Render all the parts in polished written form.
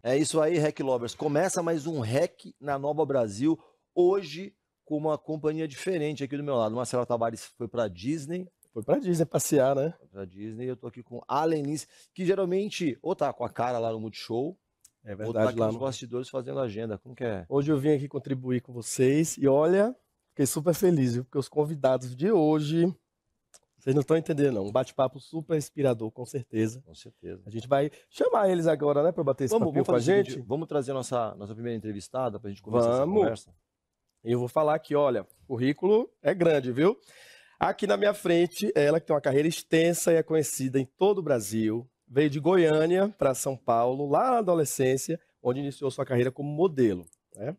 É isso aí, Rec Lovers. Começa mais um Rec na Nova Brasil. Hoje, com uma companhia diferente aqui do meu lado. Marcelo Tavares foi para Disney. Foi pra Disney passear, né? Para Disney. Eu tô aqui com a Lenice, que geralmente ou tá com a cara lá no Multishow, É ou tá verdade, aqui lá nos no... bastidores fazendo agenda. Como que é? Hoje eu vim aqui contribuir com vocês e olha, fiquei super feliz, viu? Porque os convidados de hoje, vocês não estão entendendo não, um bate-papo super inspirador, com certeza. Com certeza. A gente vai chamar eles agora, né, para bater esse papinho com a fazer gente. Vamos trazer a nossa primeira entrevistada pra gente começar essa conversa? Eu vou falar aqui, olha, o currículo é grande, viu? Aqui na minha frente, ela que tem uma carreira extensa e é conhecida em todo o Brasil. Veio de Goiânia para São Paulo, lá na adolescência, onde iniciou sua carreira como modelo, né?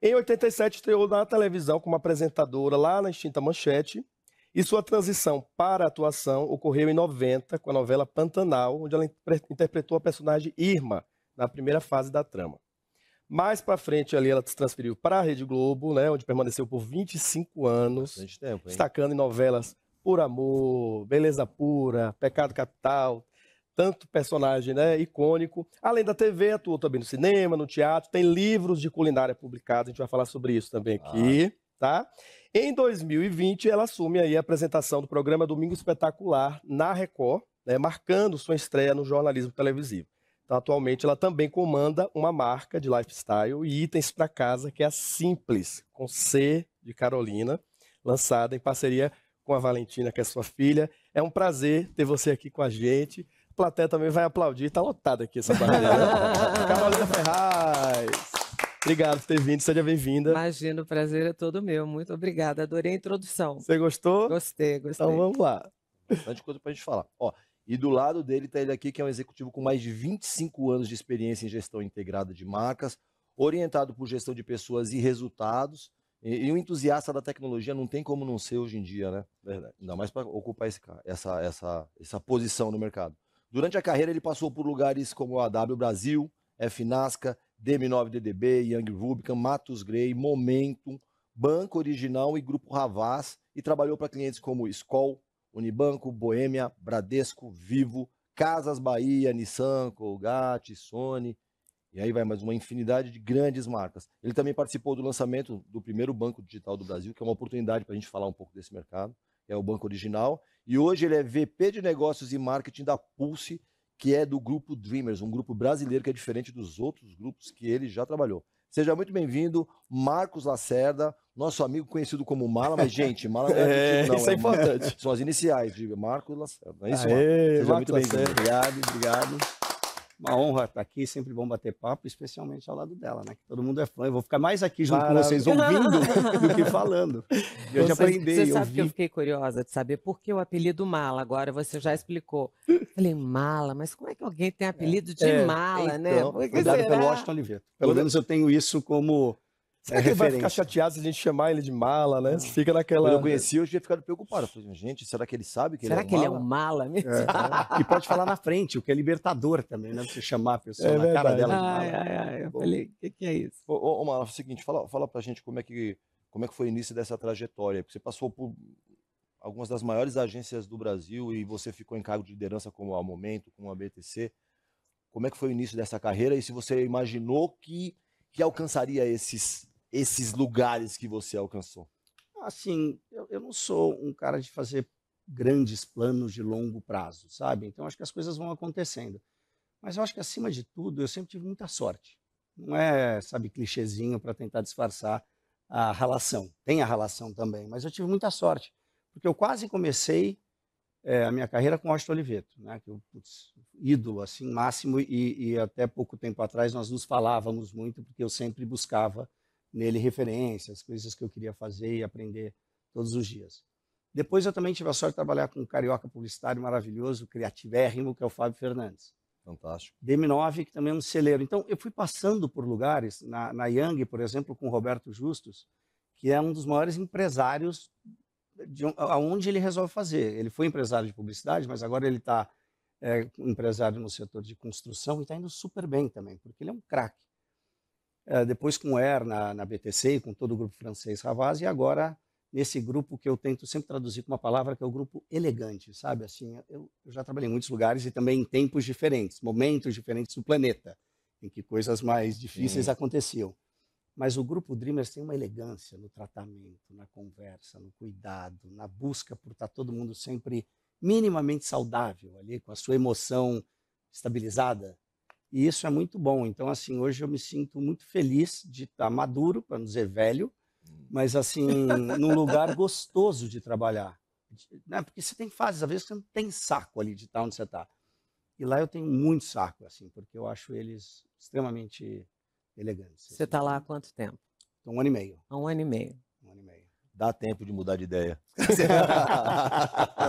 Em 87, estreou na televisão como apresentadora lá na extinta Manchete. E sua transição para a atuação ocorreu em 90, com a novela Pantanal, onde ela interpretou a personagem Irma, na primeira fase da trama. Mais para frente ali ela se transferiu para a Rede Globo, né, onde permaneceu por 25 anos, Bastante tempo, hein? destacando em novelas Por Amor, Beleza Pura, Pecado Capital, tanto personagem, né, icônico. Além da TV, atuou também no cinema, no teatro, tem livros de culinária publicados, a gente vai falar sobre isso também aqui, tá? Em 2020, ela assume aí a apresentação do programa Domingo Espetacular na Record, né, marcando sua estreia no jornalismo televisivo. Então, atualmente, ela também comanda uma marca de lifestyle e itens para casa, que é a Simples, com C de Carolina, lançada em parceria com a Valentina, que é sua filha. É um prazer ter você aqui com a gente. A plateia também vai aplaudir, tá lotada aqui essa barreira. Carolina Ferraz. Obrigado por ter vindo, seja bem-vinda. Imagina, o prazer é todo meu. Muito obrigada, adorei a introdução. Você gostou? Gostei. Então vamos lá. Bastante coisa pra gente falar. Ó, e do lado dele tá ele aqui, que é um executivo com mais de 25 anos de experiência em gestão integrada de marcas, orientado por gestão de pessoas e resultados, e um entusiasta da tecnologia não tem como não ser hoje em dia, né? Verdade. Ainda mais para ocupar essa posição no mercado. Durante a carreira ele passou por lugares como a W Brasil, FNASCA, DM9DDB, Young Rubicon, Matus Grey, Momentum, Banco Original e Grupo Havas, e trabalhou para clientes como Skol, Unibanco, Boêmia, Bradesco, Vivo, Casas Bahia, Nissan, Colgate, Sony, e aí vai mais uma infinidade de grandes marcas. Ele também participou do lançamento do primeiro banco digital do Brasil, que é uma oportunidade para a gente falar um pouco desse mercado, que é o Banco Original, e hoje ele é VP de Negócios e Marketing da Pulse, que é do grupo Dreamers, um grupo brasileiro que é diferente dos outros grupos que ele já trabalhou. Seja muito bem-vindo, Marcos Lacerda, nosso amigo conhecido como Mala, mas, gente, Mala não é não, isso é importante. São as iniciais de Marcos Lacerda. Não é isso, Aê, Marcos? Seja Marcos muito bem-vindo. Obrigado. Uma honra estar aqui, sempre bom bater papo, especialmente ao lado dela, né? Que todo mundo é fã. Eu vou ficar mais aqui junto com vocês ouvindo do que falando. Eu já aprendi. Você sabe que eu fiquei curiosa de saber por que o apelido Mala. Agora você já explicou. Falei, Mala, mas como é que alguém tem apelido de Mala, né? Então, Por que cuidado será? pelo Washington Oliveto. Pelo menos eu tenho isso como Será que ele vai ficar referência. chateado se a gente chamar ele de Mala, né? Você fica naquela... Quando eu conheci, eu tinha ficado preocupado. Eu falei, gente, será que ele sabe que Será ele é que ele é Mala? um Mala mesmo? E pode falar na frente, o que é libertador também, né? Você chamar a pessoa na cara verdade. dela de Ai, Mala. ai, ai. Eu falei, o que é isso? Ô, Mala, é o seguinte, fala pra gente como é que foi o início dessa trajetória. Porque você passou por algumas das maiores agências do Brasil e você ficou em cargo de liderança como a Momento, como a BTC. Como é que foi o início dessa carreira e se você imaginou que alcançaria esses lugares que você alcançou? Assim, eu não sou um cara de fazer grandes planos de longo prazo, sabe? Então, acho que as coisas vão acontecendo. Mas eu acho que, acima de tudo, eu sempre tive muita sorte. Não é, sabe, clichêzinho para tentar disfarçar a relação. Tem a relação também, mas eu tive muita sorte. Porque eu quase comecei a minha carreira com Washington Oliveto, né? Que eu, ídolo, assim, máximo, e até pouco tempo atrás nós nos falávamos muito, porque eu sempre buscava nele referências, coisas que eu queria fazer e aprender todos os dias. Depois eu também tive a sorte de trabalhar com um carioca publicitário maravilhoso, criativérrimo, que é o Fábio Fernandes. Fantástico. DM9, que também é um celeiro. Então, eu fui passando por lugares, na Young, por exemplo, com o Roberto Justus, que é um dos maiores empresários aonde ele resolve fazer. Ele foi empresário de publicidade, mas agora ele está empresário no setor de construção e está indo super bem também, porque ele é um craque. Depois com o Air na BTC, com todo o grupo francês Havas, e agora nesse grupo que eu tento sempre traduzir com uma palavra que é o grupo elegante, sabe? Assim, eu já trabalhei em muitos lugares e também em tempos diferentes, momentos diferentes do planeta, em que coisas mais difíceis Sim. aconteciam. Mas o grupo Dreamers tem uma elegância no tratamento, na conversa, no cuidado, na busca por estar todo mundo sempre minimamente saudável ali, com a sua emoção estabilizada. E isso é muito bom. Então, assim, hoje eu me sinto muito feliz de estar maduro, para não dizer velho, mas assim, num lugar gostoso de trabalhar. Né? Porque você tem fases, às vezes, que você não tem saco ali de estar onde você está. E lá eu tenho muito saco, assim, porque eu acho eles extremamente elegantes. Você está lá há quanto tempo? Então, 1 ano e meio. Há 1 ano e meio. 1 ano e meio. Dá tempo de mudar de ideia.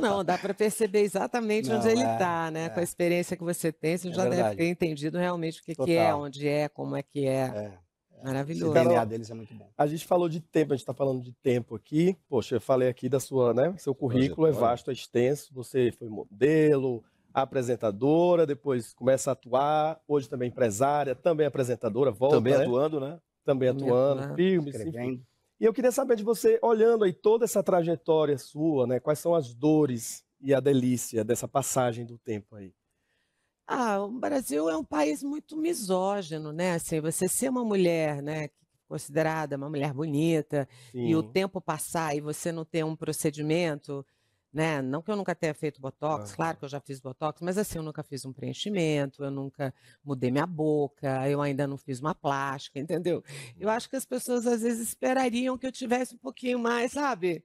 Não, dá para perceber exatamente onde Não, ele está, né? Com a experiência que você tem, você já deve verdade. ter entendido realmente o que é, Total. onde é, como é que é. Esse Maravilhoso. DNA deles é muito bom. A gente falou de tempo, a gente está falando de tempo aqui. Poxa, eu falei aqui da sua, né? Seu currículo é vasto, é extenso. Você foi modelo, apresentadora, depois começa a atuar, hoje também empresária, também apresentadora, volta, Também né? atuando, né? Também Também atuando, atuando. filmes, enfim. Escrevendo. E eu queria saber de você, olhando aí toda essa trajetória sua, né? Quais são as dores e a delícia dessa passagem do tempo aí? Ah, o Brasil é um país muito misógino, né? Assim, você ser uma mulher, né, considerada uma mulher bonita, e o Sim. tempo passar e você não ter um procedimento, né? Não que eu nunca tenha feito botox, claro que eu já fiz botox, mas assim, eu nunca fiz um preenchimento, eu nunca mudei minha boca, eu ainda não fiz uma plástica, entendeu? Eu acho que as pessoas às vezes esperariam que eu tivesse um pouquinho mais, sabe?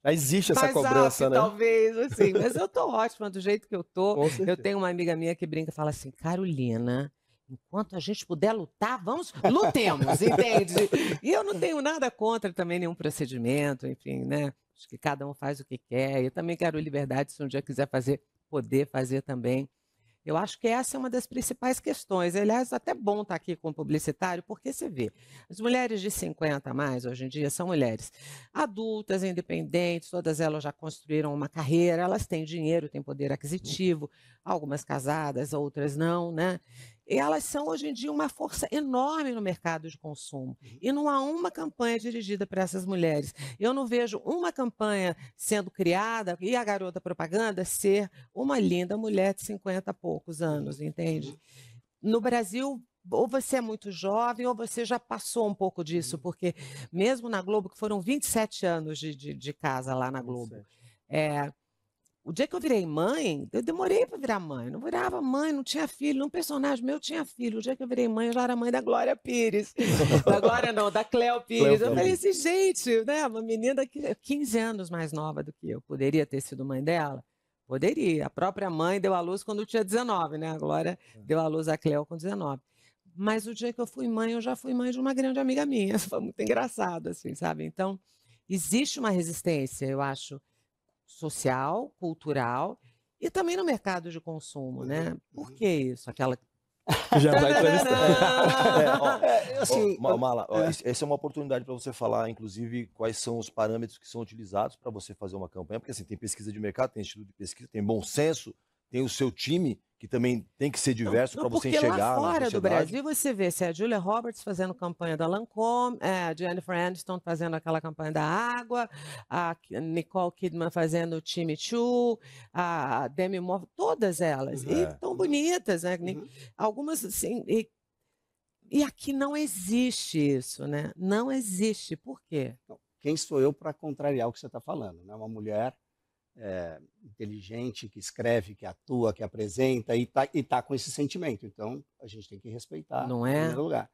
Existe essa Mais cobrança, up, né? talvez, assim. Mas eu tô ótima do jeito que eu tô. Com Eu certeza. tenho uma amiga minha que brinca e fala assim, Carolina, enquanto a gente puder lutar, vamos, lutemos, entende? E eu não tenho nada contra também nenhum procedimento, enfim, né? Acho que cada um faz o que quer. Eu também quero liberdade, se um dia quiser fazer, poder fazer também. Eu acho que essa é uma das principais questões. Aliás, até bom estar aqui com o publicitário, porque você vê, as mulheres de 50 a mais, hoje em dia, são mulheres adultas, independentes, todas elas já construíram uma carreira, elas têm dinheiro, têm poder aquisitivo, algumas casadas, outras não, né? E elas são, hoje em dia, uma força enorme no mercado de consumo. E não há uma campanha dirigida para essas mulheres. Eu não vejo uma campanha sendo criada e a garota propaganda ser uma linda mulher de 50 e poucos anos, entende? No Brasil, ou você é muito jovem ou você já passou um pouco disso, porque mesmo na Globo, que foram 27 anos de casa lá na Globo, o dia que eu virei mãe, eu demorei para virar mãe. Não virava mãe, não tinha filho. Um personagem meu tinha filho. O dia que eu virei mãe, eu já era mãe da Glória Pires. Da Glória não, da Cléo Pires. Eu falei assim, gente, né, uma menina que 15 anos mais nova do que eu. Poderia ter sido mãe dela? Poderia. A própria mãe deu à luz quando eu tinha 19, né? A Glória deu à luz a Cléo com 19. Mas o dia que eu fui mãe, eu já fui mãe de uma grande amiga minha. Foi muito engraçado, assim, sabe? Então, existe uma resistência, eu acho, social, cultural e também no mercado de consumo, né? Por que isso? Aquela Já está entrevistando. Assim, Mala, essa é uma oportunidade para você falar, inclusive, quais são os parâmetros que são utilizados para você fazer uma campanha, porque assim, tem pesquisa de mercado, tem instituto de pesquisa, tem bom senso, tem o seu time, que também tem que ser diverso para você enxergar lá na fora do sociedade. Brasil, você vê se é a Julia Roberts fazendo campanha da Lancôme, a Jennifer Aniston fazendo aquela campanha da água, a Nicole Kidman fazendo o Timmy Choo, a Demi Moore, todas elas. E tão bonitas, né? Algumas, assim... E aqui não existe isso, né? Não existe. Por quê? Quem sou eu para contrariar o que você está falando? Né? Uma mulher inteligente, que escreve, que atua, que apresenta e tá com esse sentimento. Então, a gente tem que respeitar Não em é? primeiro lugar.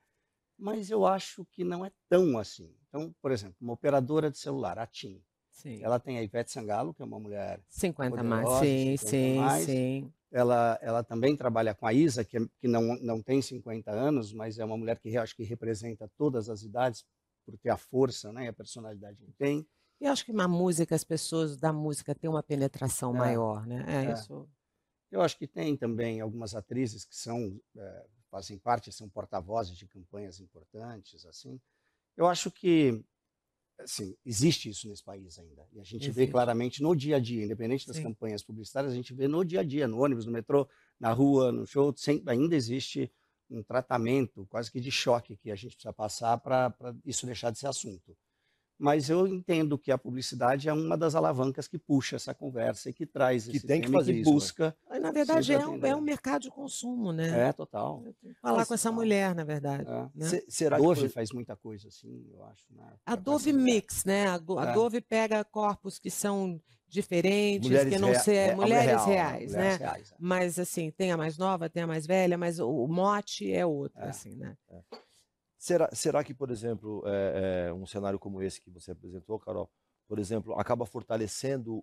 Mas eu acho que não é tão assim. Então, por exemplo, uma operadora de celular, a TIM, Sim. ela tem a Ivete Sangalo, que é uma mulher 50 poderosa, mais, sim, 50 sim, mais. sim. Ela também trabalha com a Isa, que não tem 50 anos, mas é uma mulher que acho que representa todas as idades, por ter a força, né, e a personalidade que tem. Eu acho que uma música, as pessoas da música têm uma penetração maior, né? Isso. Eu acho que tem também algumas atrizes que fazem parte, são porta-vozes de campanhas importantes, assim. Eu acho que, assim, existe isso nesse país ainda. E a gente vê claramente no dia a dia, independente das campanhas publicitárias, a gente vê no dia a dia, no ônibus, no metrô, na rua, no show, ainda existe um tratamento quase que de choque que a gente precisa passar para isso deixar de ser assunto. Mas eu entendo que a publicidade é uma das alavancas que puxa essa conversa e que traz Que esse tem que tema e fazer que isso, né? busca Na verdade, sempre é um atender. mercado de consumo, né? É, total. Eu tenho que falar Mas- com essa mulher, na verdade. É. Né? Será A que, Dove faz muita coisa assim, eu acho. Né, A pra Dove essa mulher. Mix, né? A É. Dove pega corpos que são diferentes, Mulheres que não rea- são a mulher mulheres real, né? reais, Mulheres né? reais. Mas assim, tem a mais nova, tem a mais velha, mas o mote é outro, É. assim, né? será que, por exemplo, um cenário como esse que você apresentou, Carol, por exemplo, acaba fortalecendo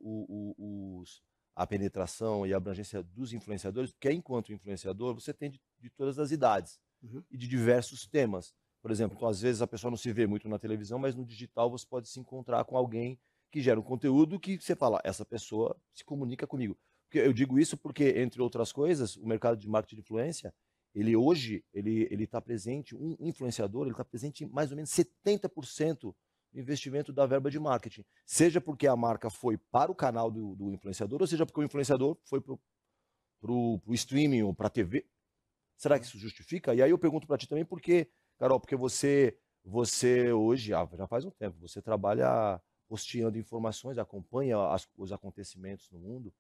a penetração e a abrangência dos influenciadores? Porque enquanto influenciador, você tem de todas as idades Uhum. e de diversos temas. Por exemplo, então, às vezes a pessoa não se vê muito na televisão, mas no digital você pode se encontrar com alguém que gera um conteúdo que você fala, essa pessoa se comunica comigo. Porque eu digo isso porque, entre outras coisas, o mercado de marketing de influência, ele hoje, ele está presente, um influenciador, ele está presente em mais ou menos 70% do investimento da verba de marketing. Seja porque a marca foi para o canal do influenciador, ou seja porque o influenciador foi para o streaming ou para a TV. Será que isso justifica? E aí eu pergunto para ti também, porque, Carol, porque você hoje, já faz um tempo, você trabalha posteando informações, acompanha os acontecimentos no mundo.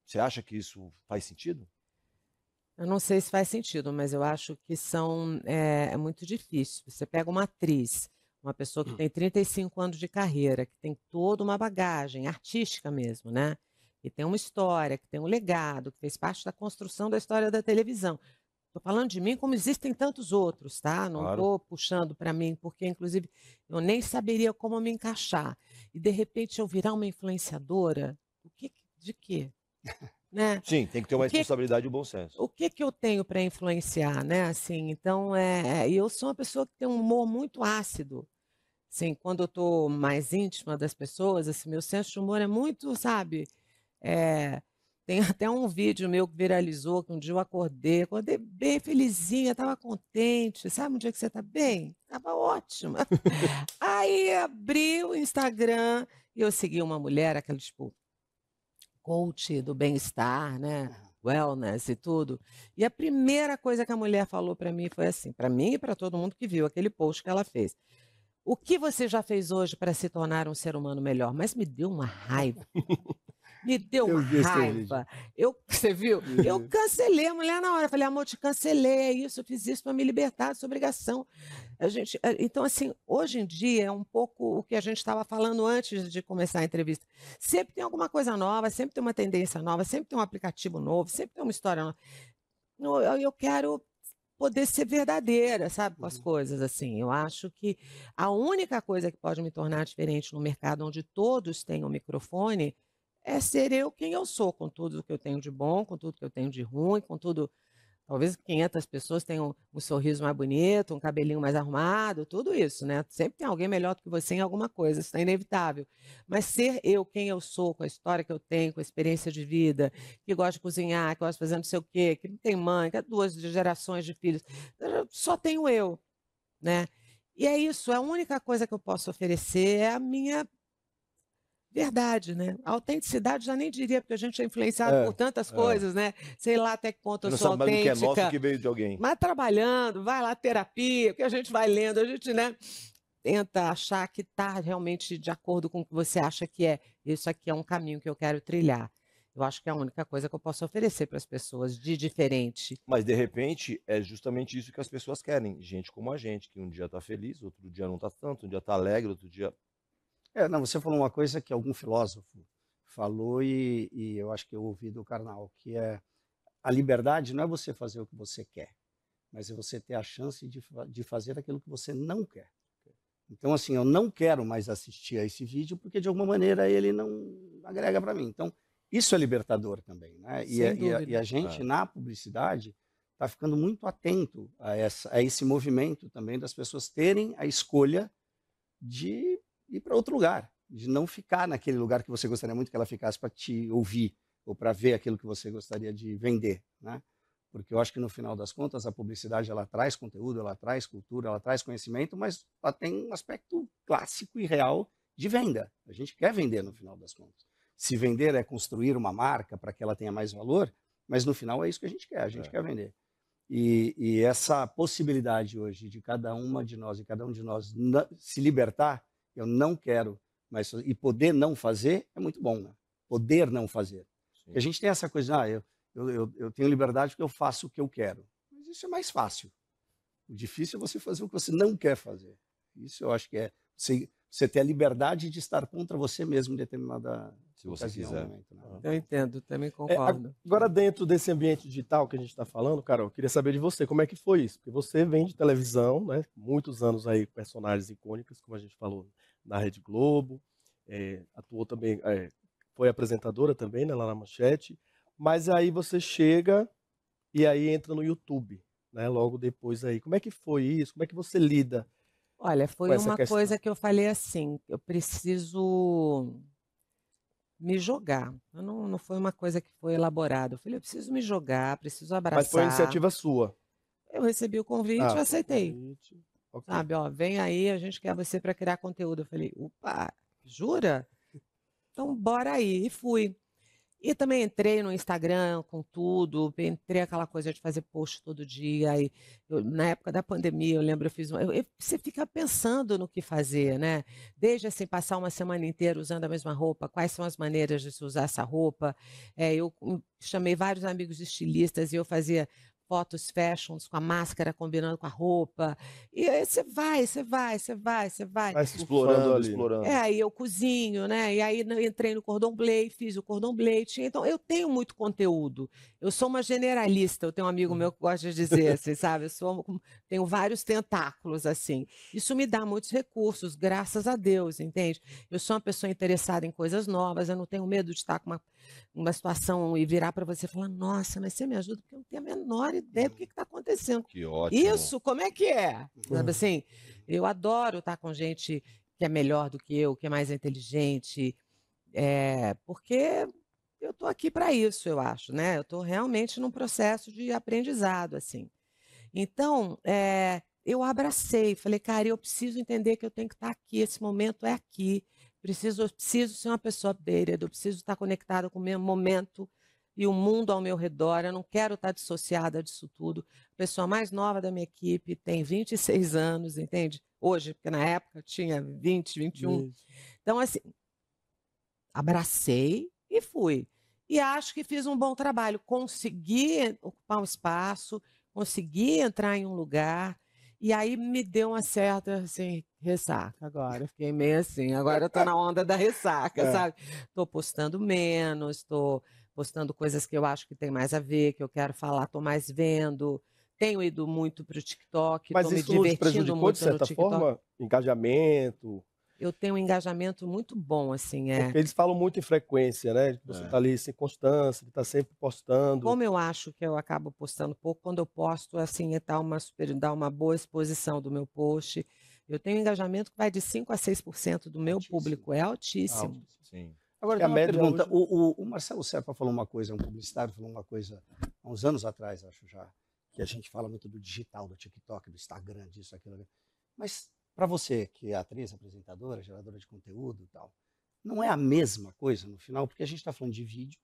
Você acha que isso faz sentido? Eu não sei se faz sentido, mas eu acho que é muito difícil. Você pega uma atriz, uma pessoa que tem 35 anos de carreira, que tem toda uma bagagem artística mesmo, né? Que tem uma história, que tem um legado, que fez parte da construção da história da televisão. Estou falando de mim como existem tantos outros, tá? Não Claro. estou puxando para mim, porque, inclusive, eu nem saberia como me encaixar. E, de repente, eu virar uma influenciadora, de quê? Né? Sim, tem que ter uma O que- responsabilidade e um bom senso. O que eu tenho para influenciar, né? Assim, então, e eu sou uma pessoa que tem um humor muito ácido. Assim, quando eu estou mais íntima das pessoas, assim, meu senso de humor é muito, sabe? É, tem até um vídeo meu que viralizou, que um dia eu acordei bem felizinha, estava contente. Sabe um dia que você está bem? Estava ótima. Aí abri o Instagram e eu segui uma mulher, aquela tipo coach do bem-estar, né? Wellness e tudo. E a primeira coisa que a mulher falou para mim foi assim, para mim e para todo mundo que viu aquele post que ela fez. O que você já fez hoje para se tornar um ser humano melhor? Mas me deu uma raiva. Me deu Eu uma vi esse raiva. Você viu? Eu cancelei a mulher na hora. Falei, amor, te cancelei, é isso, eu fiz isso para me libertar dessa obrigação. Então, assim, hoje em dia é um pouco o que a gente estava falando antes de começar a entrevista. Sempre tem alguma coisa nova, sempre tem uma tendência nova, sempre tem um aplicativo novo, sempre tem uma história nova. Eu quero poder ser verdadeira, sabe, com as coisas, assim. Eu acho que a única coisa que pode me tornar diferente no mercado onde todos têm um microfone é ser eu quem eu sou, com tudo que eu tenho de bom, com tudo que eu tenho de ruim, com tudo. Talvez 500 pessoas tenham um sorriso mais bonito, um cabelinho mais arrumado, tudo isso, né? Sempre tem alguém melhor do que você em alguma coisa, isso é inevitável. Mas ser eu quem eu sou, com a história que eu tenho, com a experiência de vida, que gosta de cozinhar, que gosta de fazer não sei o quê, que não tem mãe, que é 2 gerações de filhos, só tenho eu, né? E é isso, a única coisa que eu posso oferecer é a minha verdade, né? A autenticidade já nem diria, porque a gente é influenciado por tantas coisas, né? Sei lá até que ponto Você eu não sou sabe mais do que é nosso autêntica. que veio de alguém. Mas trabalhando, vai lá terapia, porque a gente vai lendo, a gente, né, tenta achar que está realmente de acordo com o que você acha que é. Isso aqui é um caminho que eu quero trilhar. Eu acho que é a única coisa que eu posso oferecer para as pessoas de diferente. Mas, de repente, é justamente isso que as pessoas querem. Gente como a gente, que um dia está feliz, outro dia não está tanto, um dia está alegre, outro dia... Não, você falou uma coisa que algum filósofo falou e eu acho que eu ouvi do Karnal, que é a liberdade não é você fazer o que você quer, mas é você ter a chance de fazer aquilo que você não quer. Então, assim, eu não quero mais assistir a esse vídeo porque, de alguma maneira, ele não agrega para mim. Então, isso é libertador também, né? E a gente, na publicidade, está ficando muito atento a esse movimento também das pessoas terem a escolha de ir para outro lugar, de não ficar naquele lugar que você gostaria muito que ela ficasse para te ouvir ou para ver aquilo que você gostaria de vender, né? Porque eu acho que no final das contas a publicidade ela traz conteúdo, ela traz cultura, ela traz conhecimento, mas ela tem um aspecto clássico e real de venda. A gente quer vender no final das contas. Se vender é construir uma marca para que ela tenha mais valor, mas no final é isso que a gente quer vender. E essa possibilidade hoje de cada uma de nós e cada um de nós se libertar eu não quero, mas e poder não fazer é muito bom, né? Poder não fazer. Porque a gente tem essa coisa, eu tenho liberdade porque eu faço o que eu quero. Mas isso é mais fácil. O difícil é você fazer o que você não quer fazer. Isso eu acho que é você ter a liberdade de estar contra você mesmo em determinada Se você ocasião, quiser. momento, né? Eu entendo, também concordo. Agora, dentro desse ambiente digital que a gente está falando, Carol, eu queria saber de você, como é que foi isso? Porque você vem de televisão, né? Muitos anos aí, personagens icônicos, como a gente falou, na Rede Globo, atuou também, foi apresentadora também, né, lá na Manchete, mas aí você chega e aí entra no YouTube, né? Logo depois aí. Como é que foi isso? Como é que você lida Olha, com foi essa uma questão? coisa que eu falei assim, eu preciso me jogar. Não foi uma coisa que foi elaborada. Eu falei, eu preciso me jogar, preciso Mas foi uma abraçar. iniciativa sua. Eu recebi o convite, eu Ah, aceitei. convite. Ok. Sabe, ó, vem aí, a gente quer você para criar conteúdo. Eu falei, opa, jura? Então bora aí. E fui. E também entrei no Instagram com tudo, entrei aquela coisa de fazer post todo dia. E na época da pandemia, eu lembro, eu fiz você fica pensando no que fazer, né? Desde assim, passar uma semana inteira usando a mesma roupa, quais são as maneiras de se usar essa roupa. Eu chamei vários amigos estilistas e eu fazia fotos fashions com a máscara combinando com a roupa. E aí você vai. Vai surfando Explorando, ali. explorando. Aí eu cozinho, né? E aí entrei no cordon bleu, fiz o cordon bleu. Então, eu tenho muito conteúdo. Eu sou uma generalista. Eu tenho um amigo meu que gosta de dizer assim, sabe? Tenho vários tentáculos, assim. Isso me dá muitos recursos, graças a Deus, entende? Eu sou uma pessoa interessada em coisas novas. Eu não tenho medo de estar com uma situação e virar para você e falar, nossa, mas você me ajuda? Porque eu não tenho a menor ideia do que está acontecendo. Que ótimo. Isso, como é que é? Sabe assim? Eu adoro estar com gente que é melhor do que eu, que é mais inteligente, porque eu estou aqui para isso, eu acho, né? Eu estou realmente num processo de aprendizado, assim. Então, eu abracei, falei, cara, eu preciso entender que eu tenho que estar aqui, esse momento é aqui, eu preciso ser uma pessoa updated, eu preciso estar conectada com o meu momento e o mundo ao meu redor, eu não quero estar dissociada disso tudo. A pessoa mais nova da minha equipe tem 26 anos, entende? Hoje, porque na época tinha 20, 21. Então, assim, abracei e fui. E acho que fiz um bom trabalho. Consegui ocupar um espaço, consegui entrar em um lugar, e aí me deu uma certa assim, ressaca agora. Fiquei meio assim, agora eu tô na onda da ressaca, sabe? Tô postando menos, tô postando coisas que eu acho que tem mais a ver, que eu quero falar, tô mais vendo. Tenho ido muito para o TikTok, Mas estou me isso não te divertindo prejudicou, de muito no certa TikTok. forma? Engajamento? Eu tenho um engajamento muito bom, assim, Porque eles falam muito em frequência, né? De que você está ali sem constância, de estar sempre postando. Como eu acho que eu acabo postando pouco, quando eu posto, assim, dá uma boa exposição do meu post. Eu tenho um engajamento que vai de 5% a 6% do meu público, é altíssimo. Sim. Agora, Que a tem uma média pergunta. hoje- O Marcelo Serpa falou uma coisa, um publicitário falou uma coisa há uns anos atrás, acho já, que a gente fala muito do digital, do TikTok, do Instagram, disso, aquilo. Mas para você, que é atriz, apresentadora, geradora de conteúdo e tal, não é a mesma coisa no final? Porque a gente está falando de vídeo,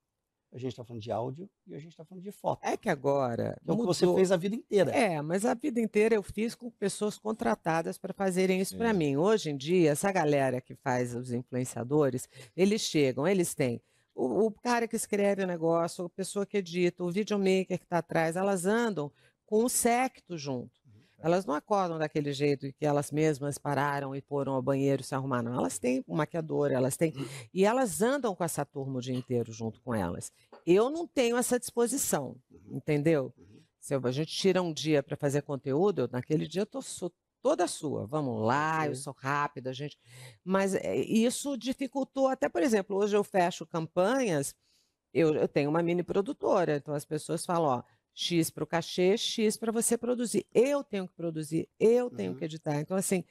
a gente está falando de áudio e a gente está falando de foto. É que agora Que é o que você mudou. fez a vida inteira. Mas a vida inteira eu fiz com pessoas contratadas para fazerem isso para mim. Hoje em dia, essa galera que faz os influenciadores, eles chegam, eles têm o cara que escreve o negócio, a pessoa que edita, o videomaker que está atrás, elas andam com um séquito junto. Elas não acordam daquele jeito que elas mesmas pararam e foram ao banheiro se arrumar, não. Elas têm uma maquiadora, elas têm. E elas andam com essa turma o dia inteiro junto com elas. Eu não tenho essa disposição, entendeu? Se a gente tira um dia para fazer conteúdo, naquele dia eu sou toda sua. Vamos lá, eu sou rápida, gente. Mas isso dificultou, até, por exemplo, hoje eu fecho campanhas, eu tenho uma mini produtora, então as pessoas falam, ó, X para o cachê, X para você produzir. Eu tenho que produzir, eu tenho que editar. Então, assim,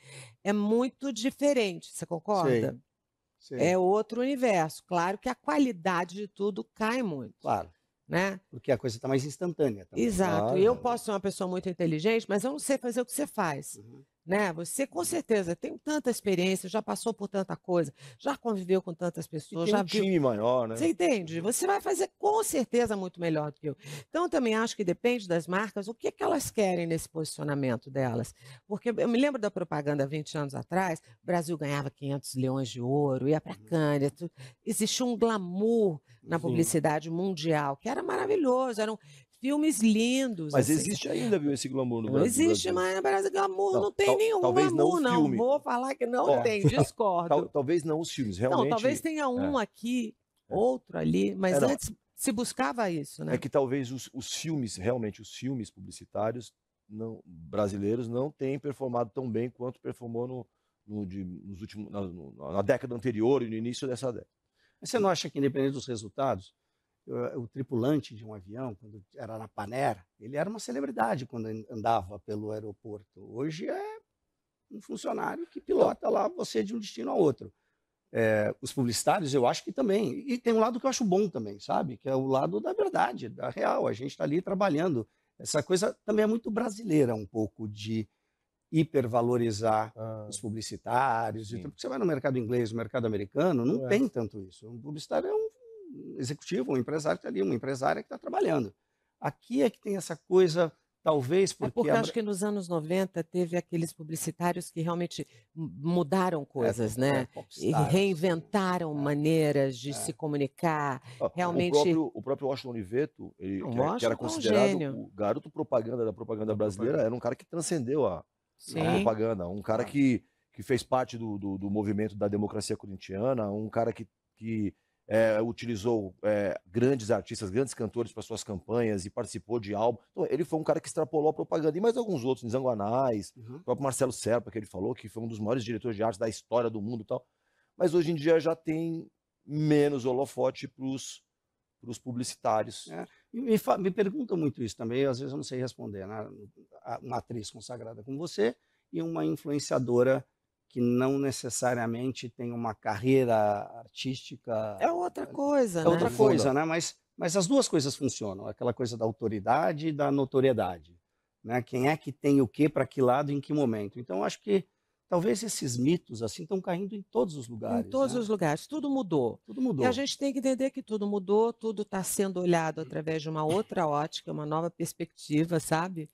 é muito diferente, você concorda? Sei. É outro universo. Claro que a qualidade de tudo cai muito. Claro. Né? Porque a coisa está mais instantânea também. Exato. Claro. E eu posso ser uma pessoa muito inteligente, mas eu não sei fazer o que você faz. né? Você com certeza tem tanta experiência, já passou por tanta coisa, já conviveu com tantas E pessoas, tem já um viu. time maior, Você né? entende? Você vai fazer com certeza muito melhor do que eu. Então, eu também acho que depende das marcas, o que é que elas querem nesse posicionamento delas. Porque eu me lembro da propaganda há 20 anos atrás, o Brasil ganhava 500 leões de ouro, ia para Cannes, existia um glamour na Sim. publicidade mundial, que era maravilhoso, eram filmes lindos. Mas assim. existe ainda, viu, esse glamour no Não Brasil. existe mais Brasil glamour, Não, não tem nenhum talvez não glamour, o não. filme. Vou falar que não Ó, tem, discordo. talvez não os filmes, Não, realmente. talvez tenha um aqui, outro ali, mas não, antes se buscava isso, né? é que talvez os filmes, realmente os filmes publicitários brasileiros não têm performado tão bem quanto performou nos últimos, na década anterior e no início dessa década. Mas você não acha que, independente dos resultados, o tripulante de um avião, quando era na Panera, ele era uma celebridade quando andava pelo aeroporto. Hoje é um funcionário que pilota lá você de um destino a outro. Os publicitários, eu acho que também. E tem um lado que eu acho bom também, sabe? Que é o lado da verdade, da real. A gente está ali trabalhando. Essa coisa também é muito brasileira, um pouco de hipervalorizar os publicitários. Sim. Porque você vai no mercado inglês, no mercado americano, não tem tanto isso. Um publicitário é um executivo, um empresário que está ali, uma empresária que está trabalhando. Aqui é que tem essa coisa, talvez porque... eu acho que nos anos 90 teve aqueles publicitários que realmente mudaram coisas, né? E reinventaram maneiras de se comunicar. Realmente. O próprio Washington Oliveto, que Washington era é um considerado gênio. o garoto propaganda da propaganda brasileira, era um cara que transcendeu a Sim. propaganda, um cara que fez parte do movimento da democracia corintiana, um cara que utilizou grandes artistas, grandes cantores para suas campanhas e participou de álbum. Então, ele foi um cara que extrapolou a propaganda. E mais alguns outros, Nizango Anais, o próprio Marcelo Serpa, que ele falou, que foi um dos maiores diretores de arte da história do mundo e tal. Mas hoje em dia já tem menos holofote para os publicitários. Me perguntam muito isso também, às vezes eu não sei responder. Né? Uma atriz consagrada como você e uma influenciadora que não necessariamente tem uma carreira artística. É outra coisa, é né? outra coisa, né? Mas as duas coisas funcionam, aquela coisa da autoridade e da notoriedade. Né? Quem é que tem o quê, para que lado, em que momento. Então, acho que talvez esses mitos assim estão caindo em todos os lugares. Em todos né? os lugares, tudo mudou. Tudo mudou. E a gente tem que entender que tudo mudou, tudo está sendo olhado através de uma outra ótica, uma nova perspectiva, sabe?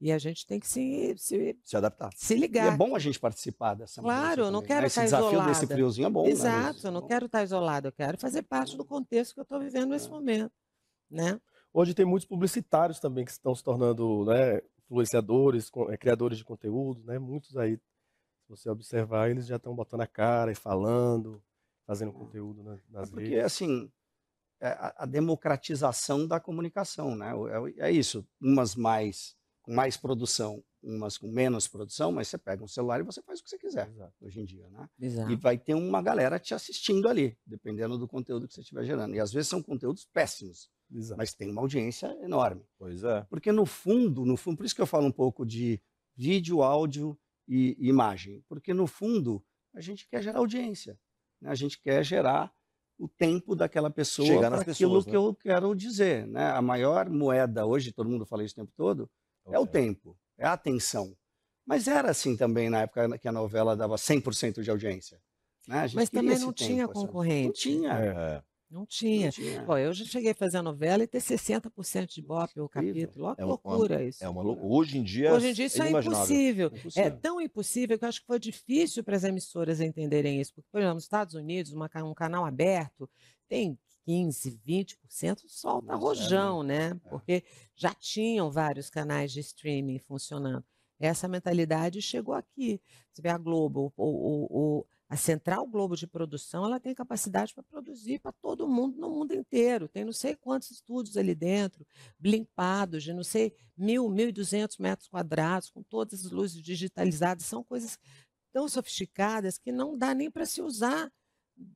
E a gente tem que se adaptar. Se ligar. E é bom a gente participar dessa mudança. Claro, eu não quero estar isolado. Esse desafio isolada. desse friozinho é bom. Exato, né? eu não quero estar isolado, eu quero fazer parte do contexto que eu estou vivendo nesse momento. Né? Hoje tem muitos publicitários também que estão se tornando, né, influenciadores, criadores de conteúdo, né? Muitos aí, se você observar, eles já estão botando a cara e falando, fazendo conteúdo nas Porque, redes. assim, a democratização da comunicação, né? É isso, umas com mais produção, umas com menos produção, mas você pega um celular e você faz o que você quiser. Exato. Hoje em dia, né? Exato. E vai ter uma galera te assistindo ali, dependendo do conteúdo que você estiver gerando. E às vezes são conteúdos péssimos, Exato. mas tem uma audiência enorme. Pois é. Porque no fundo, por isso que eu falo um pouco de vídeo, áudio e imagem, porque no fundo a gente quer gerar audiência, né? A gente quer gerar o tempo daquela pessoa para aquilo que eu quero dizer, né? A maior moeda hoje, todo mundo fala isso o tempo todo, é o tempo, é a atenção. Mas era assim também na época que a novela dava 100% de audiência. Né? Mas também não tinha concorrente. Não tinha. Não tinha. Pô, eu já cheguei a fazer a novela e ter 60% de Ibope o capítulo. Olha que loucura isso. É uma loucura. Hoje em dia isso é impossível. É tão impossível que eu acho que foi difícil para as emissoras entenderem isso. Porque, por exemplo, nos Estados Unidos, um canal aberto tem 15%, 20%, solta rojão, né? Porque já tinham vários canais de streaming funcionando. Essa mentalidade chegou aqui. Você vê a Globo, a Central Globo de Produção, ela tem capacidade para produzir para todo mundo, no mundo inteiro. Tem não sei quantos estúdios ali dentro, blimpados de não sei 1.200 metros quadrados, com todas as luzes digitalizadas. São coisas tão sofisticadas que não dá nem para se usar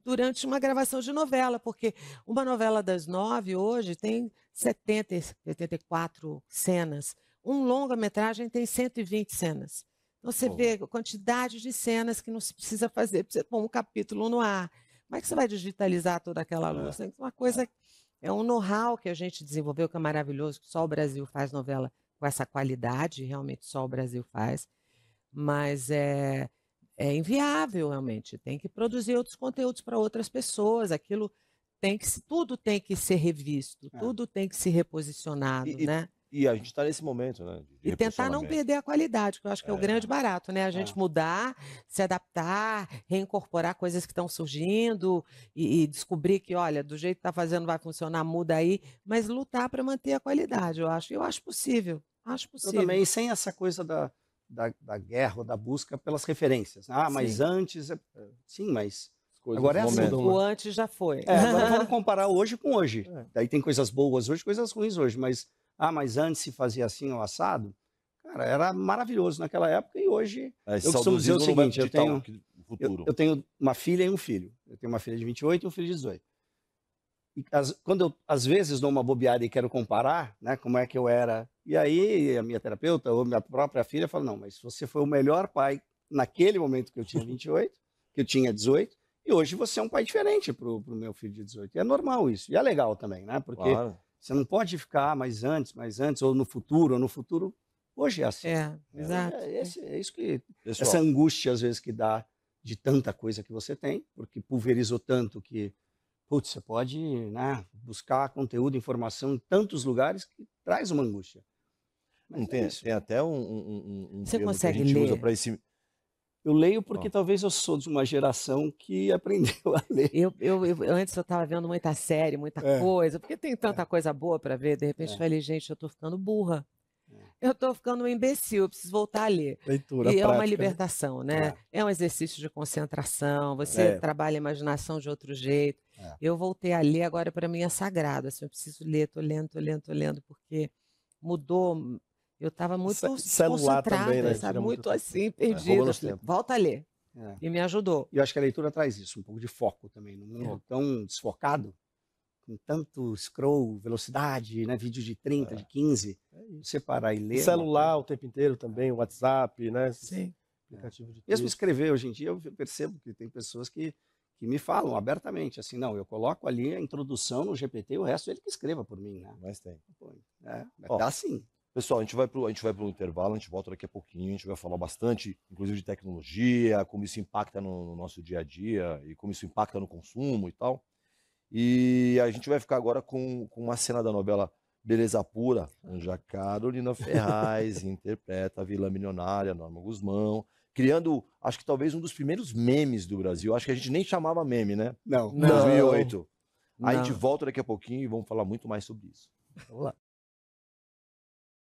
durante uma gravação de novela, porque uma novela das 9 hoje tem 70, 84 cenas. Um longa-metragem tem 120 cenas. Então, você vê a quantidade de cenas que não se precisa fazer, precisa pôr um capítulo no ar. Como é que você vai digitalizar toda aquela luz? Tem uma coisa, é um know-how que a gente desenvolveu, que é maravilhoso, que só o Brasil faz novela com essa qualidade, realmente só o Brasil faz. mas é inviável realmente. Tem que produzir outros conteúdos para outras pessoas. Aquilo tudo tem que ser revisto, tudo tem que ser reposicionado, né? E a gente está nesse momento, né? E tentar não perder a qualidade, que eu acho que é o grande barato, né? A gente mudar, se adaptar, reincorporar coisas que estão surgindo e descobrir que, olha, do jeito que está fazendo vai funcionar, muda aí, mas lutar para manter a qualidade, eu acho possível. Acho Eu possível. também, sem essa coisa da guerra ou da busca pelas referências. Ah, mas antes. Sim, mas. Agora é assim. O antes já foi. Agora vamos comparar hoje com hoje. Daí tem coisas boas hoje, coisas ruins hoje, mas antes se fazia assim ou assado, cara, era maravilhoso naquela época e hoje eu costumo dizer o seguinte, eu tenho uma filha e um filho. Eu tenho uma filha de 28 e um filho de 18. E quando eu, às vezes, dou uma bobeada e quero comparar, né, como é que eu era, e aí a minha terapeuta ou minha própria filha fala, não, mas você foi o melhor pai naquele momento que eu tinha 28, que eu tinha 18, e hoje você é um pai diferente pro meu filho de 18. E é normal isso. E é legal também, né? Porque você não pode ficar mais antes, ou no futuro. Hoje é assim. Exato. É isso que... Essa angústia, às vezes, que dá de tanta coisa que você tem, porque pulverizou tanto que, putz, você pode, né, buscar conteúdo, informação em tantos lugares que traz uma angústia. Mas tem até um você termo consegue que a gente ler? usa para esse... Eu leio porque talvez eu sou de uma geração que aprendeu a ler. Antes eu estava vendo muita série, muita coisa, porque tem tanta coisa boa para ver, de repente eu falei, gente, eu estou ficando burra. Eu estou ficando um imbecil, eu preciso voltar a ler. Leitura e prática, é uma libertação, né? É um exercício de concentração, você trabalha a imaginação de outro jeito. Eu voltei a ler, agora para mim é sagrado, assim, eu preciso ler, estou lendo, porque mudou... Eu estava muito celular também, né? sabe? Muito assim, perdida. Volta a ler. E me ajudou. E eu acho que a leitura traz isso, um pouco de foco também. No mundo tão desfocado, com tanto scroll, velocidade, né? Vídeo de 30, de 15. Você parar e ler. Celular o tempo inteiro também, o WhatsApp, né? Sim. Aplicativo de Mesmo escrever hoje em dia, eu percebo que tem pessoas que me falam abertamente, assim, não, eu coloco ali a introdução no GPT, o resto ele que escreva por mim, né? Mas tem. Tá assim. Pessoal, a gente vai pro intervalo, a gente volta daqui a pouquinho, a gente vai falar bastante, inclusive de tecnologia, como isso impacta no nosso dia a dia e como isso impacta no consumo e tal. E a gente vai ficar agora com uma cena da novela Beleza Pura, onde a Carolina Ferraz interpreta a vilã milionária, Norma Guzmão, criando, acho que talvez um dos primeiros memes do Brasil. Acho que a gente nem chamava meme, né? Não. Em 2008. Aí a gente volta daqui a pouquinho e vamos falar muito mais sobre isso. Vamos lá.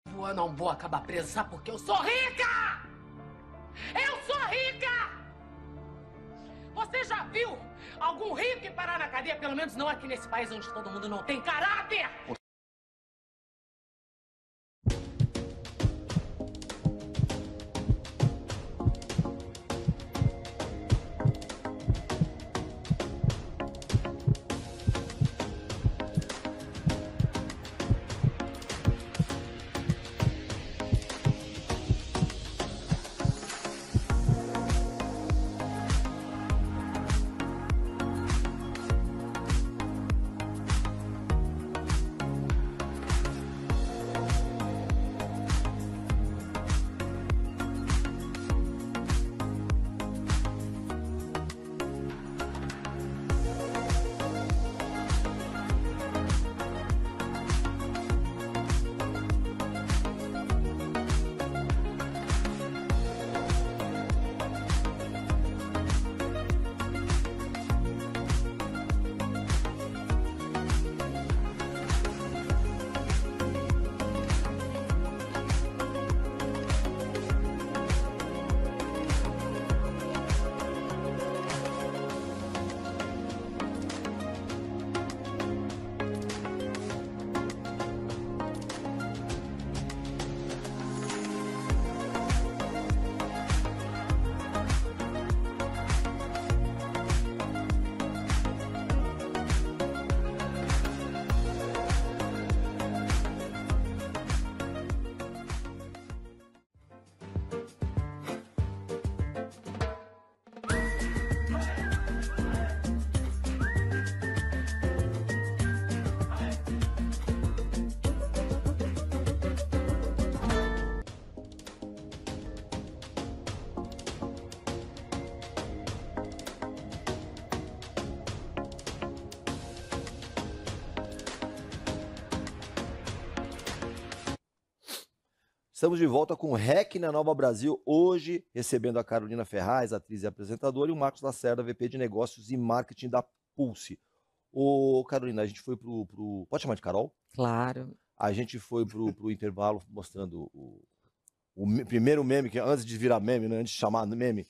Eu não vou acabar presa, sabe por quê? Eu sou rica! Eu sou rica! Você já viu algum rico ir parar na cadeia? Pelo menos não aqui nesse país onde todo mundo não tem caráter! Estamos de volta com o REC na Nova Brasil, hoje recebendo a Carolina Ferraz, atriz e apresentadora, e o Marcos Lacerda, VP de Negócios e Marketing da Pulse. Ô, Carolina, a gente foi pro... Pode chamar de Carol? Claro. A gente foi pro intervalo mostrando primeiro meme, que antes de virar meme, né, antes de chamar meme,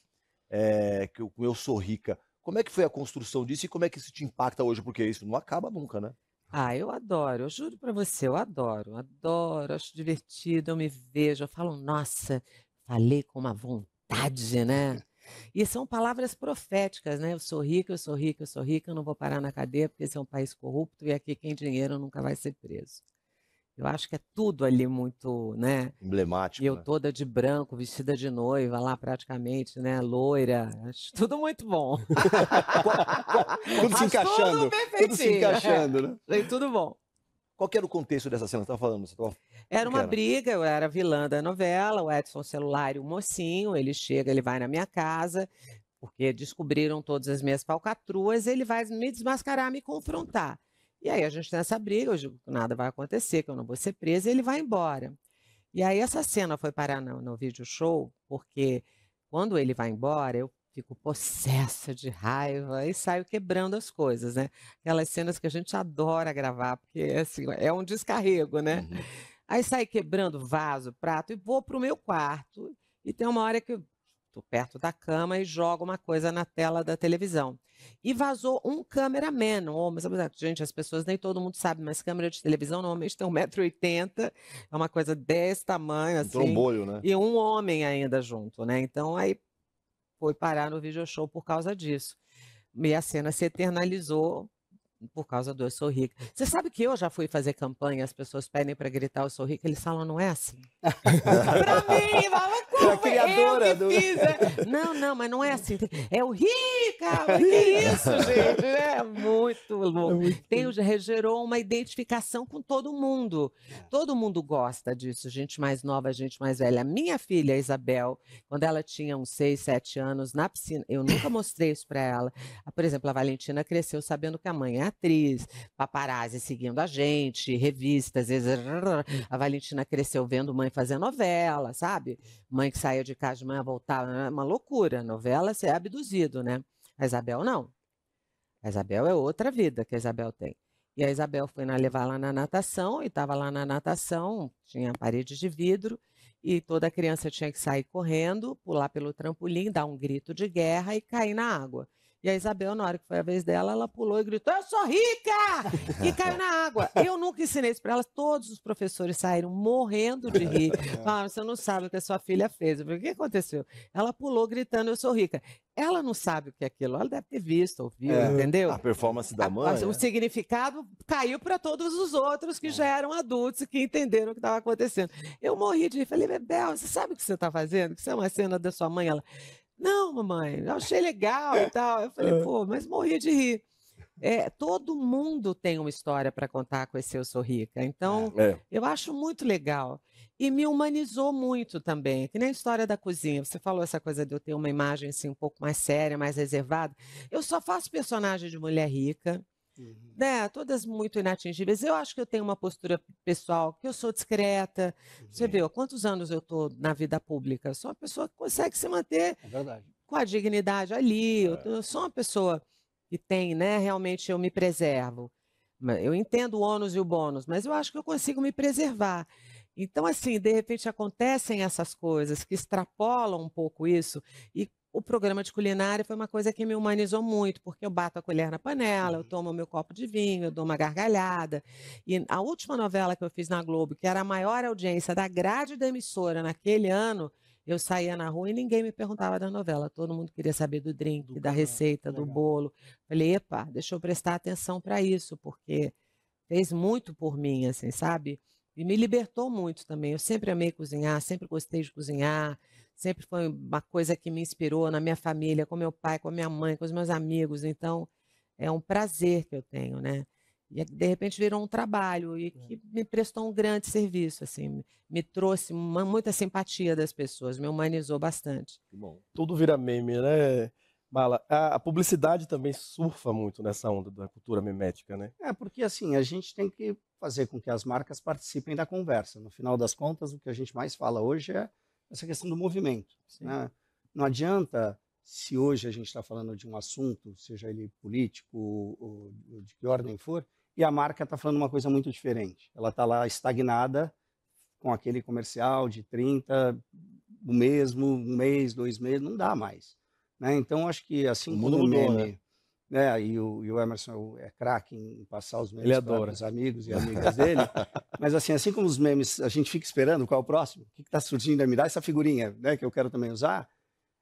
que eu sou rica. Como é que foi a construção disso e como é que isso te impacta hoje? Porque isso não acaba nunca, né? Ah, eu adoro, eu juro pra você, eu adoro, acho divertido, eu me vejo, eu falo, nossa, falei com uma vontade, né? E são palavras proféticas, né? Eu sou rica, eu sou rica, eu sou rica, eu não vou parar na cadeia porque esse é um país corrupto e aqui quem tem dinheiro nunca vai ser preso. Eu acho que é tudo ali muito, né? Emblemático, E eu né? toda de branco, vestida de noiva lá praticamente, né? Loira, acho tudo muito bom. Tudo se Acho encaixando. tudo bem Tudo se feitinho, encaixando, né? Achei tudo bom. Qual que era o contexto dessa cena? Você estava falando? Era que uma era? briga, eu era a vilã da novela, o Edson Celular e o mocinho, ele chega, ele vai na minha casa, porque descobriram todas as minhas falcatruas, ele vai me desmascarar, me confrontar. E aí a gente tem essa briga, eu digo que nada vai acontecer, que eu não vou ser presa, e ele vai embora. E aí essa cena foi parar no vídeo show, porque quando ele vai embora, eu fico possessa de raiva e saio quebrando as coisas, né? Aquelas cenas que a gente adora gravar, porque assim, é um descarrego, né? Uhum. Aí saio quebrando vaso, prato e vou pro meu quarto. E tem uma hora que eu tô perto da cama e jogo uma coisa na tela da televisão. E vazou um cameraman, um homem, sabe, gente, as pessoas nem todo mundo sabe, mas câmera de televisão normalmente tem 1,80 m, é uma coisa desse tamanho, Um assim, trombolho, né? e um homem ainda junto, né? Então aí foi parar no video show por causa disso. E a cena se eternalizou por causa do Eu Sou Rica. Você sabe que eu já fui fazer campanha, as pessoas pedem para gritar Eu Sou Rica, eles falam, não é assim. Pra mim, fala, Era a como criadora eu que do- fiz, né? Não, mas não é assim. É o Rica, mas que isso, gente? É muito louco. Gerou uma identificação com todo mundo. Todo mundo gosta disso, gente mais nova, gente mais velha. A minha filha, a Isabel, quando ela tinha uns 6, 7 anos, na piscina, eu nunca mostrei isso para ela. Por exemplo, a Valentina cresceu sabendo que a mãe é atriz, paparazzi seguindo a gente, revistas, às vezes, a Valentina cresceu vendo mãe fazer novela, sabe? Mãe que saía de casa de manhã, voltava, é uma loucura. Novela, você é abduzido, né? A Isabel não. A Isabel é outra vida que a Isabel tem. E a Isabel foi levar lá na natação, e estava lá na natação, tinha parede de vidro, e toda criança tinha que sair correndo, pular pelo trampolim, dar um grito de guerra e cair na água. E a Isabel, na hora que foi a vez dela, ela pulou e gritou, eu sou rica! E caiu na água. Eu nunca ensinei isso para ela, todos os professores saíram morrendo de rir. Falaram, você não sabe o que a sua filha fez. Eu falei, o que aconteceu? Ela pulou gritando, eu sou rica. Ela não sabe o que é aquilo, ela deve ter visto, ouviu, entendeu? A performance da mãe. O significado caiu para todos os outros que já eram adultos e que entenderam o que estava acontecendo. Eu morri de rir, falei, Bebel, você sabe o que você está fazendo? Que isso é uma cena da sua mãe? Ela, não, mamãe, eu achei legal e tal. Eu falei, pô, mas morri de rir. Todo mundo tem uma história para contar com esse Eu Sou Rica. Então, eu acho muito legal. E me humanizou muito também, que nem a história da cozinha. Você falou essa coisa de eu ter uma imagem assim, um pouco mais séria, mais reservada. Eu só faço personagem de mulher rica, né? Todas muito inatingíveis. Eu acho que eu tenho uma postura pessoal, que eu sou discreta. Você vê, há quantos anos eu estou na vida pública? Eu sou uma pessoa que consegue se manter É verdade. com a dignidade ali. Eu sou uma pessoa que tem, né? Realmente eu me preservo. Eu entendo o ônus e o bônus, mas eu acho que eu consigo me preservar. Então, assim, de repente acontecem essas coisas que extrapolam um pouco isso, e o programa de culinária foi uma coisa que me humanizou muito, porque eu bato a colher na panela, eu tomo meu copo de vinho, eu dou uma gargalhada. E a última novela que eu fiz na Globo, que era a maior audiência da grade da emissora naquele ano, eu saía na rua e ninguém me perguntava da novela. Todo mundo queria saber do drink, da receita, do bolo. Falei, epa, deixa eu prestar atenção para isso, porque fez muito por mim, assim, sabe? E me libertou muito também. Eu sempre amei cozinhar, sempre gostei de cozinhar, sempre foi uma coisa que me inspirou na minha família, com meu pai, com a minha mãe, com os meus amigos. Então, é um prazer que eu tenho, né? E de repente virou um trabalho e que me prestou um grande serviço, assim, me trouxe muita simpatia das pessoas, me humanizou bastante. Que bom. Tudo vira meme, né, Mala? A publicidade também surfa muito nessa onda da cultura memética, né? Porque assim, a gente tem que fazer com que as marcas participem da conversa. No final das contas, o que a gente mais fala hoje é essa questão do movimento, né? Não adianta, se hoje a gente está falando de um assunto, seja ele político ou de que ordem for, e a marca está falando uma coisa muito diferente. Ela está lá estagnada com aquele comercial de 30, o mesmo, um mês, 2 meses, não dá mais, né? Então, acho que assim O como mundo o mudou, meme, né? E o Emerson é craque em passar os Ele memes adora. para os amigos e amigas dele, mas assim como os memes, a gente fica esperando qual é o próximo, o que está surgindo, me dá essa figurinha, né, que eu quero também usar,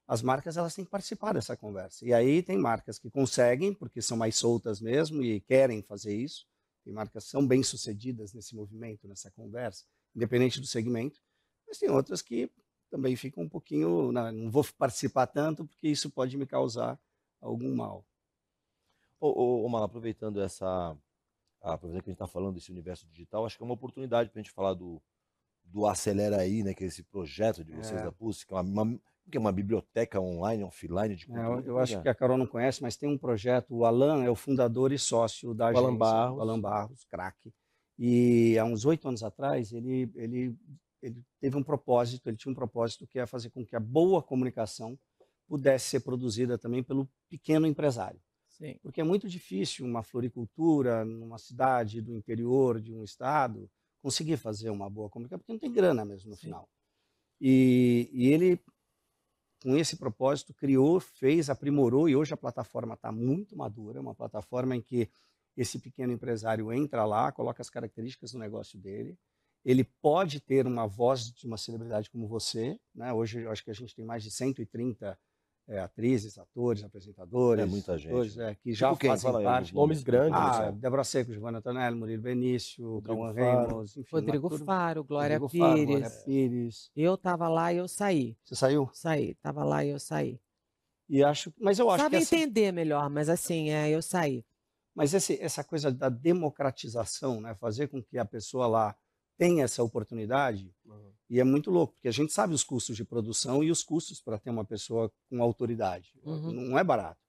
as marcas elas têm que participar dessa conversa. E aí tem marcas que conseguem, porque são mais soltas mesmo e querem fazer isso, tem marcas que são bem-sucedidas nesse movimento, nessa conversa, independente do segmento, mas tem outras que também ficam um pouquinho, não vou participar tanto porque isso pode me causar algum mal. Ô, Mala, aproveitando que a gente está falando desse universo digital, acho que é uma oportunidade para a gente falar do Acelera aí, né? Que é esse projeto de vocês da PUS, que é uma biblioteca online, offline de conteúdo. Eu acho que a Carol não conhece, mas tem um projeto, o Alan é o fundador e sócio da agência, o Alan Barros, craque. E há uns 8 anos atrás, ele teve um propósito, ele tinha um propósito que é fazer com que a boa comunicação pudesse ser produzida também pelo pequeno empresário. Sim. Porque é muito difícil uma floricultura numa cidade do interior de um estado conseguir fazer uma boa comunicação, porque não tem grana mesmo no final. E ele, com esse propósito, criou, fez, aprimorou, e hoje a plataforma está muito madura, uma plataforma em que esse pequeno empresário entra lá, coloca as características do negócio dele, ele pode ter uma voz de uma celebridade como você, né? Hoje eu acho que a gente tem mais de 130 atrizes, atores, apresentadores, muita gente, atores, né? que já Tipo fazem parte. Nomes grandes. Débora Seco, Giovanna Antonelli, Murilo Benício, Cauã Faro. Ramos, enfim. Rodrigo Faro, Glória Rodrigo Faro, Pires. Glória Pires. Eu estava lá e eu saí. Você saiu? Saí, estava lá e eu saí. Mas eu acho Sabe que entender melhor, mas assim, eu saí. Mas essa coisa da democratização, né, fazer com que a pessoa lá tenha essa oportunidade, e é muito louco, porque a gente sabe os custos de produção e os custos para ter uma pessoa com autoridade. Não é barato.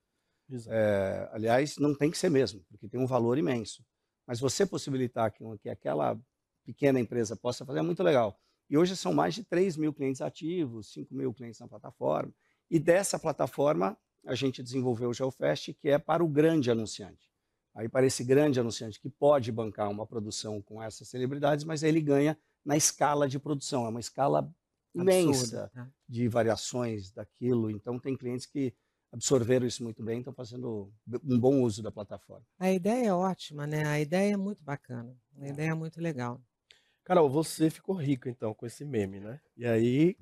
Aliás, não tem que ser mesmo, porque tem um valor imenso. Mas você possibilitar que aquela pequena empresa possa fazer é muito legal. E hoje são mais de 3 mil clientes ativos, 5 mil clientes na plataforma. E dessa plataforma, a gente desenvolveu o GeoFest, que é para o grande anunciante. Aí para esse grande anunciante que pode bancar uma produção com essas celebridades, mas aí ele ganha na escala de produção. É uma escala imensa de variações daquilo. Então tem clientes que absorveram isso muito bem, estão fazendo um bom uso da plataforma. A ideia é ótima, né? A ideia é muito bacana. A ideia é muito legal. Carol, você ficou rico então com esse meme, né? E aí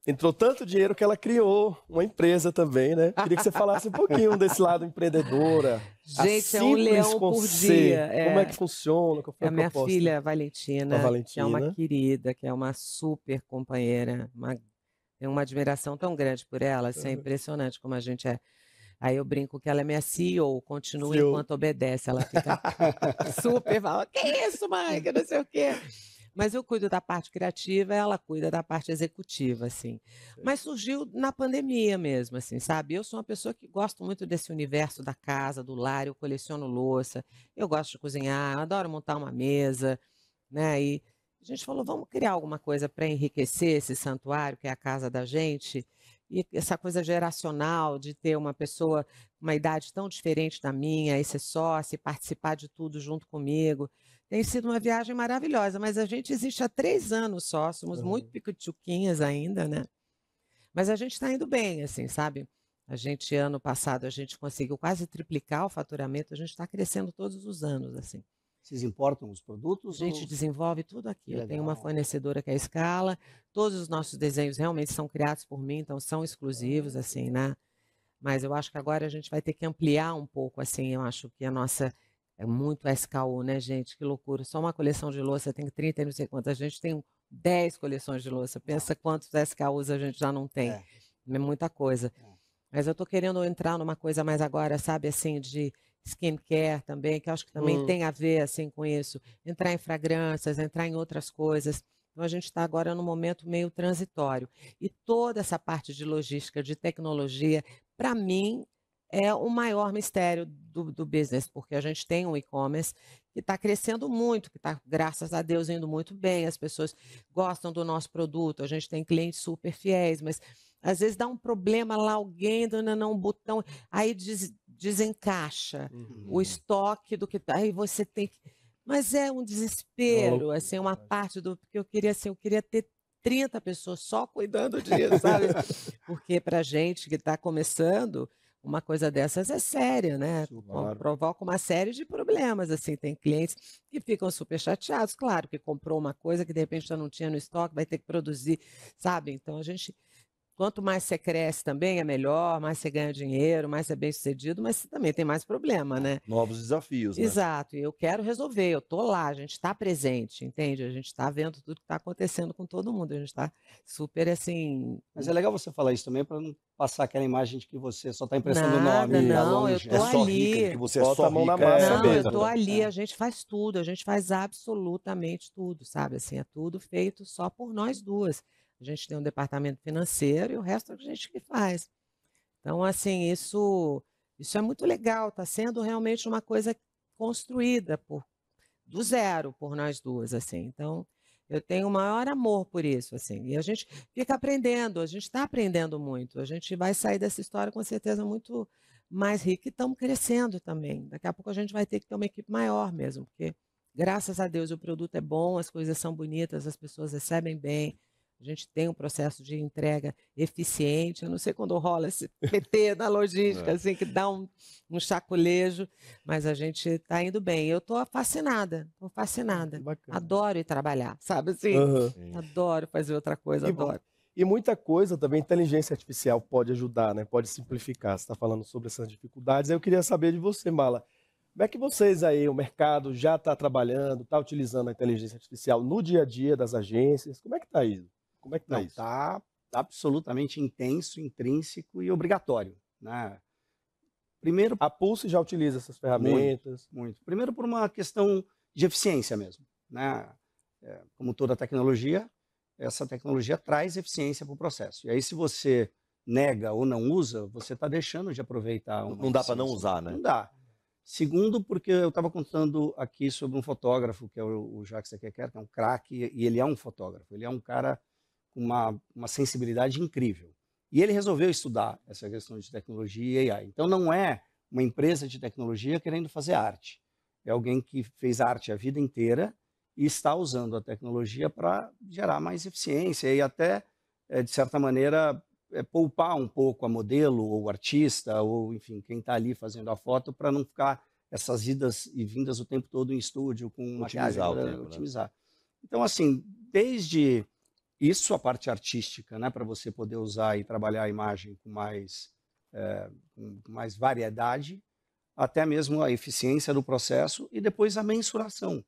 entrou tanto dinheiro que ela criou uma empresa também, né? Queria que você falasse um pouquinho desse lado empreendedora. Gente, é um leão por dia. Como é que funciona? Qual foi a minha filha Valentina, que é uma querida, que é uma super companheira. Tenho uma admiração tão grande por ela, assim, é impressionante como a gente é. Aí eu brinco que ela é minha CEO, continua enquanto obedece. Ela fica super, fala, que isso, mãe, que não sei o quê. Mas eu cuido da parte criativa, ela cuida da parte executiva, assim. Mas surgiu na pandemia mesmo, assim, sabe? Eu sou uma pessoa que gosto muito desse universo da casa, do lar, eu coleciono louça, eu gosto de cozinhar, eu adoro montar uma mesa, né? E a gente falou, vamos criar alguma coisa para enriquecer esse santuário, que é a casa da gente, e essa coisa geracional de ter uma pessoa com uma idade tão diferente da minha, e ser sócia, e participar de tudo junto comigo. Tem sido uma viagem maravilhosa, mas a gente existe há 3 anos só, somos muito piquitiuquinhas ainda, né? Mas a gente está indo bem, assim, sabe? Ano passado, a gente conseguiu quase triplicar o faturamento, a gente está crescendo todos os anos, assim. Vocês importam os produtos? A gente desenvolve tudo aqui. Eu tenho uma fornecedora que é a Scala, todos os nossos desenhos realmente são criados por mim, então são exclusivos, assim, né? Mas eu acho que agora a gente vai ter que ampliar um pouco, assim, eu acho que a nossa... É muito SKU, né, gente? Que loucura. Só uma coleção de louça tem 30 e não sei quantas. A gente tem 10 coleções de louça. Pensa quantos SKUs a gente já não tem. É muita coisa. Mas eu estou querendo entrar numa coisa mais agora, sabe, assim, de skincare também, que eu acho que também tem a ver, assim, com isso. Entrar em fragrâncias, entrar em outras coisas. Então, a gente está agora num momento meio transitório. E toda essa parte de logística, de tecnologia, para mim, é o maior mistério do business, porque a gente tem um e-commerce que está crescendo muito, que está, graças a Deus, indo muito bem, as pessoas gostam do nosso produto, a gente tem clientes super fiéis, mas às vezes dá um problema lá, alguém dando um botão, aí desencaixa o estoque do que está, aí você tem que... Mas é um desespero, loucura, assim, uma verdade. parte do... Porque eu queria, assim, eu queria ter 30 pessoas só cuidando disso, sabe? Porque para gente que está começando, uma coisa dessas é séria, né? Claro. Provoca uma série de problemas, assim. Tem clientes que ficam super chateados, claro, que comprou uma coisa que de repente já não tinha no estoque, vai ter que produzir, sabe? Então a gente, quanto mais você cresce também é melhor, mais você ganha dinheiro, mais você é bem-sucedido, mas você também tem mais problema, né? Novos desafios, né? Exato, e eu quero resolver, eu tô lá, a gente está presente, entende? A gente está vendo tudo que está acontecendo com todo mundo, a gente está super assim. Mas é legal você falar isso também para não passar aquela imagem de que você só está emprestando o Nada, nome, tá não, eu longe. tô É só rica, ali. que você é Bota só a mão na rica. massa Não, eu mesmo, tô né? ali, É. a gente faz tudo, a gente faz absolutamente tudo, sabe? Assim, é tudo feito só por nós duas. A gente tem um departamento financeiro e o resto a gente que faz. Então, assim, isso é muito legal, está sendo realmente uma coisa construída do zero por nós duas, assim. Então, eu tenho o maior amor por isso, assim. E a gente fica aprendendo, a gente está aprendendo muito. A gente vai sair dessa história com certeza muito mais rica e estamos crescendo também. Daqui a pouco a gente vai ter que ter uma equipe maior mesmo, porque graças a Deus o produto é bom, as coisas são bonitas, as pessoas recebem bem. A gente tem um processo de entrega eficiente. Eu não sei quando rola esse PT na logística, assim, que dá um chacolejo, mas a gente está indo bem. Eu estou fascinada, estou fascinada. Bacana. Adoro ir trabalhar, sabe assim? Aham. Adoro fazer outra coisa, E, adoro. e muita coisa também, inteligência artificial pode ajudar, né? Pode simplificar. Você está falando sobre essas dificuldades. Eu queria saber de você, Mala. Como é que vocês aí, o mercado, já está trabalhando, está utilizando a inteligência artificial no dia a dia das agências? Como é que está isso? Como é que está Não, isso? está absolutamente intenso, intrínseco e obrigatório, né? Primeiro, A Pulse já utiliza essas ferramentas. muito. Primeiro por uma questão de eficiência mesmo, né? Como toda tecnologia, essa tecnologia traz eficiência para o processo. E aí, se você nega ou não usa, você está deixando de aproveitar uma Não dá para não eficiência. usar, né? Não dá. Segundo, porque eu estava contando aqui sobre um fotógrafo, que é o Jacques Ekeker, que é um craque, e ele é um fotógrafo. Ele é um cara com uma sensibilidade incrível. E ele resolveu estudar essa questão de tecnologia e AI. Então, não é uma empresa de tecnologia querendo fazer arte. É alguém que fez arte a vida inteira e está usando a tecnologia para gerar mais eficiência e até, de certa maneira, poupar um pouco a modelo ou o artista ou, enfim, quem está ali fazendo a foto para não ficar essas idas e vindas o tempo todo em estúdio com maquiagem, Otimizar o tempo, né? otimizar. Então, assim, desde isso, a parte artística, né, para você poder usar e trabalhar a imagem com mais variedade, até mesmo a eficiência do processo e depois a mensuração.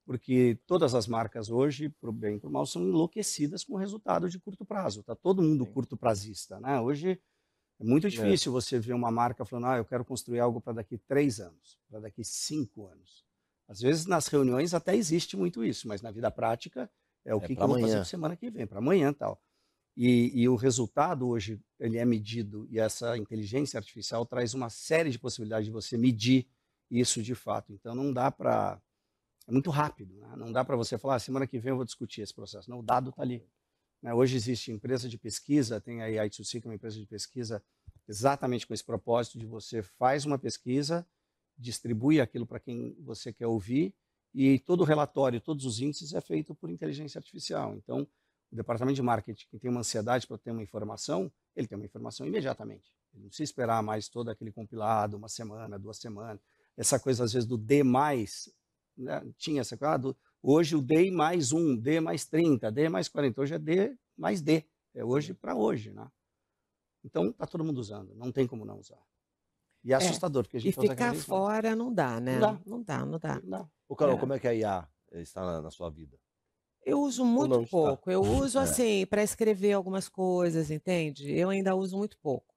Porque todas as marcas hoje, para o bem e para o mal, são enlouquecidas com o resultado de curto prazo. Está todo mundo curto prazista, né? Hoje é muito difícil você ver uma marca falando, eu quero construir algo para daqui 3 anos, para daqui 5 anos. Às vezes nas reuniões até existe muito isso, mas na vida prática é o que eu vou fazer amanhã. para semana que vem, para amanhã e tal. E o resultado hoje ele é medido e essa inteligência artificial traz uma série de possibilidades de você medir isso de fato. Então não dá para... É muito rápido, né? Não dá para você falar, semana que vem eu vou discutir esse processo. Não, o dado está ali. Né? Hoje existe empresa de pesquisa, tem a i2C, que é uma empresa de pesquisa exatamente com esse propósito de você faz uma pesquisa, distribui aquilo para quem você quer ouvir e todo o relatório, todos os índices é feito por inteligência artificial. Então, o departamento de marketing que tem uma ansiedade para ter uma informação, ele tem uma informação imediatamente. Ele não precisa esperar mais todo aquele compilado, 1 semana, 2 semanas. Essa coisa, às vezes, do D+, né? Tinha essa coisa, hoje o D mais 1, D mais 30, D mais 40, hoje é D mais D, é hoje para hoje, né? Então está todo mundo usando, não tem como não usar. E é assustador, porque a E gente usa cada ficar vez mais. fora não dá, né? Não dá. Não dá, não dá. Não dá. Ô, Carol, É. como é que a IA está na sua vida? Eu uso não muito está? pouco. Eu uso assim para escrever algumas coisas, entende? Eu ainda uso muito pouco.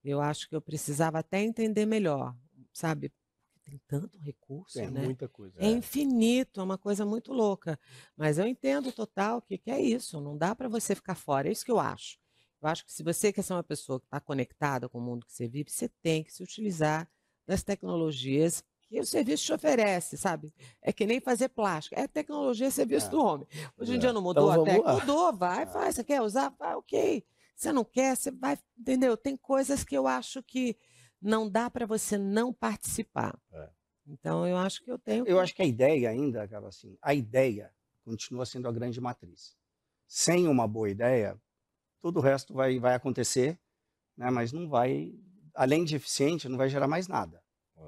Eu acho que eu precisava até entender melhor, sabe? Porque tem tanto recurso, Tem né? Muita coisa. É infinito, é uma coisa muito louca. Mas eu entendo total que é isso, não dá para você ficar fora. É isso que eu acho. Eu acho que se você quer ser uma pessoa que está conectada com o mundo que você vive, você tem que se utilizar das tecnologias que o serviço te oferece, sabe? É que nem fazer plástico. É tecnologia, é serviço do homem. Hoje em dia não mudou Então a vamos lá. Mudou, vai, faz. Você quer usar? Vai, ok. Você não quer, você vai, entendeu? Tem coisas que eu acho que não dá para você não participar. Então, eu acho que eu tenho Eu acho que a ideia ainda, Carol, assim, a ideia continua sendo a grande matriz. Sem uma boa ideia, todo o resto vai acontecer, né? Mas não vai, além de eficiente, não vai gerar mais nada.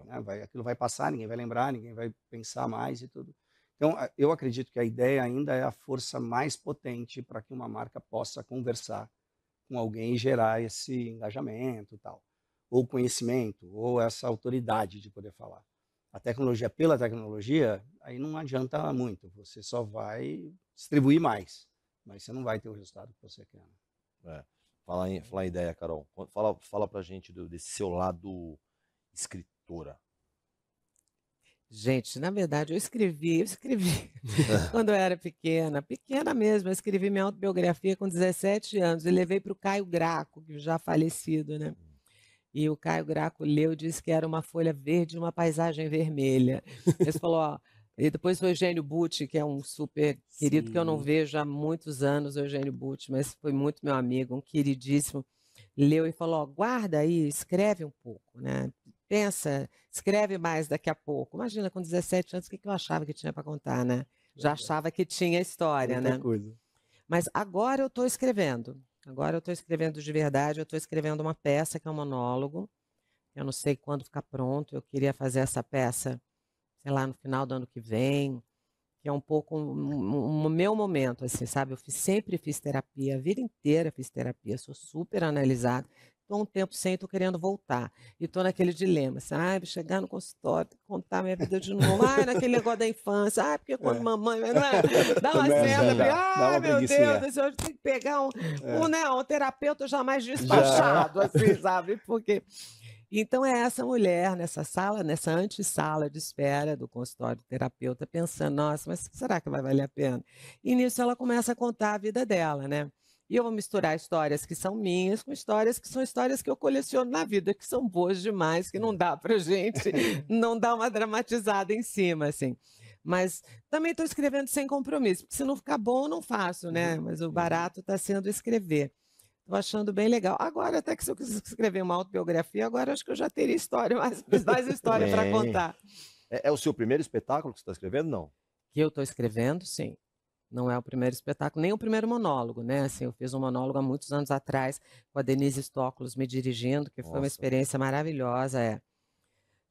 Né? Aquilo vai passar, ninguém vai lembrar, ninguém vai pensar mais e tudo. Então, eu acredito que a ideia ainda é a força mais potente para que uma marca possa conversar com alguém e gerar esse engajamento e tal. Ou conhecimento, ou essa autoridade de poder falar. A tecnologia pela tecnologia, aí não adianta muito. Você só vai distribuir mais, mas você não vai ter o resultado que você quer. É. Falar em ideia, Carol. Fala pra gente desse seu lado escritora. Gente, na verdade, eu escrevi quando eu era pequena mesmo, eu escrevi minha autobiografia com 17 anos e levei para o Caio Graco, que já falecido, né? E o Caio Graco leu e disse que era uma folha verde e uma paisagem vermelha. Ele falou, ó, e depois foi o Eugênio Butti, que é um super querido que eu não vejo há muitos anos, o Eugênio Butti, mas foi muito meu amigo, um queridíssimo. Leu e falou, ó, guarda aí, escreve um pouco, né? Pensa, escreve mais daqui a pouco. Imagina, com 17 anos, o que eu achava que tinha para contar, né? Já achava que tinha história, Muita né? coisa. Mas agora eu estou escrevendo. Agora eu estou escrevendo de verdade. Eu estou escrevendo uma peça que é um monólogo. Eu não sei quando ficar pronto. Eu queria fazer essa peça, sei lá, no final do ano que vem. Que é um pouco o meu momento, assim, sabe? Sempre fiz terapia, a vida inteira fiz terapia. Sou super analisada. Estou um tempo sem, estou querendo voltar. E estou naquele dilema, assim, vou chegar no consultório, contar minha vida de novo. Naquele negócio da infância. Porque quando mamãe... Não é? Dá uma Começa senta, já, dá uma meu preguicinha. Deus, eu tenho que pegar um terapeuta já mais despachado, assim, sabe? Porque... Então é essa mulher nessa sala, nessa antessala de espera do consultório do terapeuta, pensando, nossa, mas será que vai valer a pena? E nisso ela começa a contar a vida dela, né? E eu vou misturar histórias que são minhas com histórias que são histórias que eu coleciono na vida, que são boas demais, que não dá pra gente não dar uma dramatizada em cima, assim. Mas também estou escrevendo sem compromisso, porque se não ficar bom, eu não faço, né? Mas o barato está sendo escrever. Estou achando bem legal. Agora, até que se eu quisesse escrever uma autobiografia, agora acho que eu já teria história, mais história para contar. É o seu primeiro espetáculo que você está escrevendo, não? Que eu estou escrevendo, sim. Não é o primeiro espetáculo, nem o primeiro monólogo, né? Assim, eu fiz um monólogo há muitos anos atrás, com a Denise Stoklos me dirigindo, que foi uma experiência maravilhosa.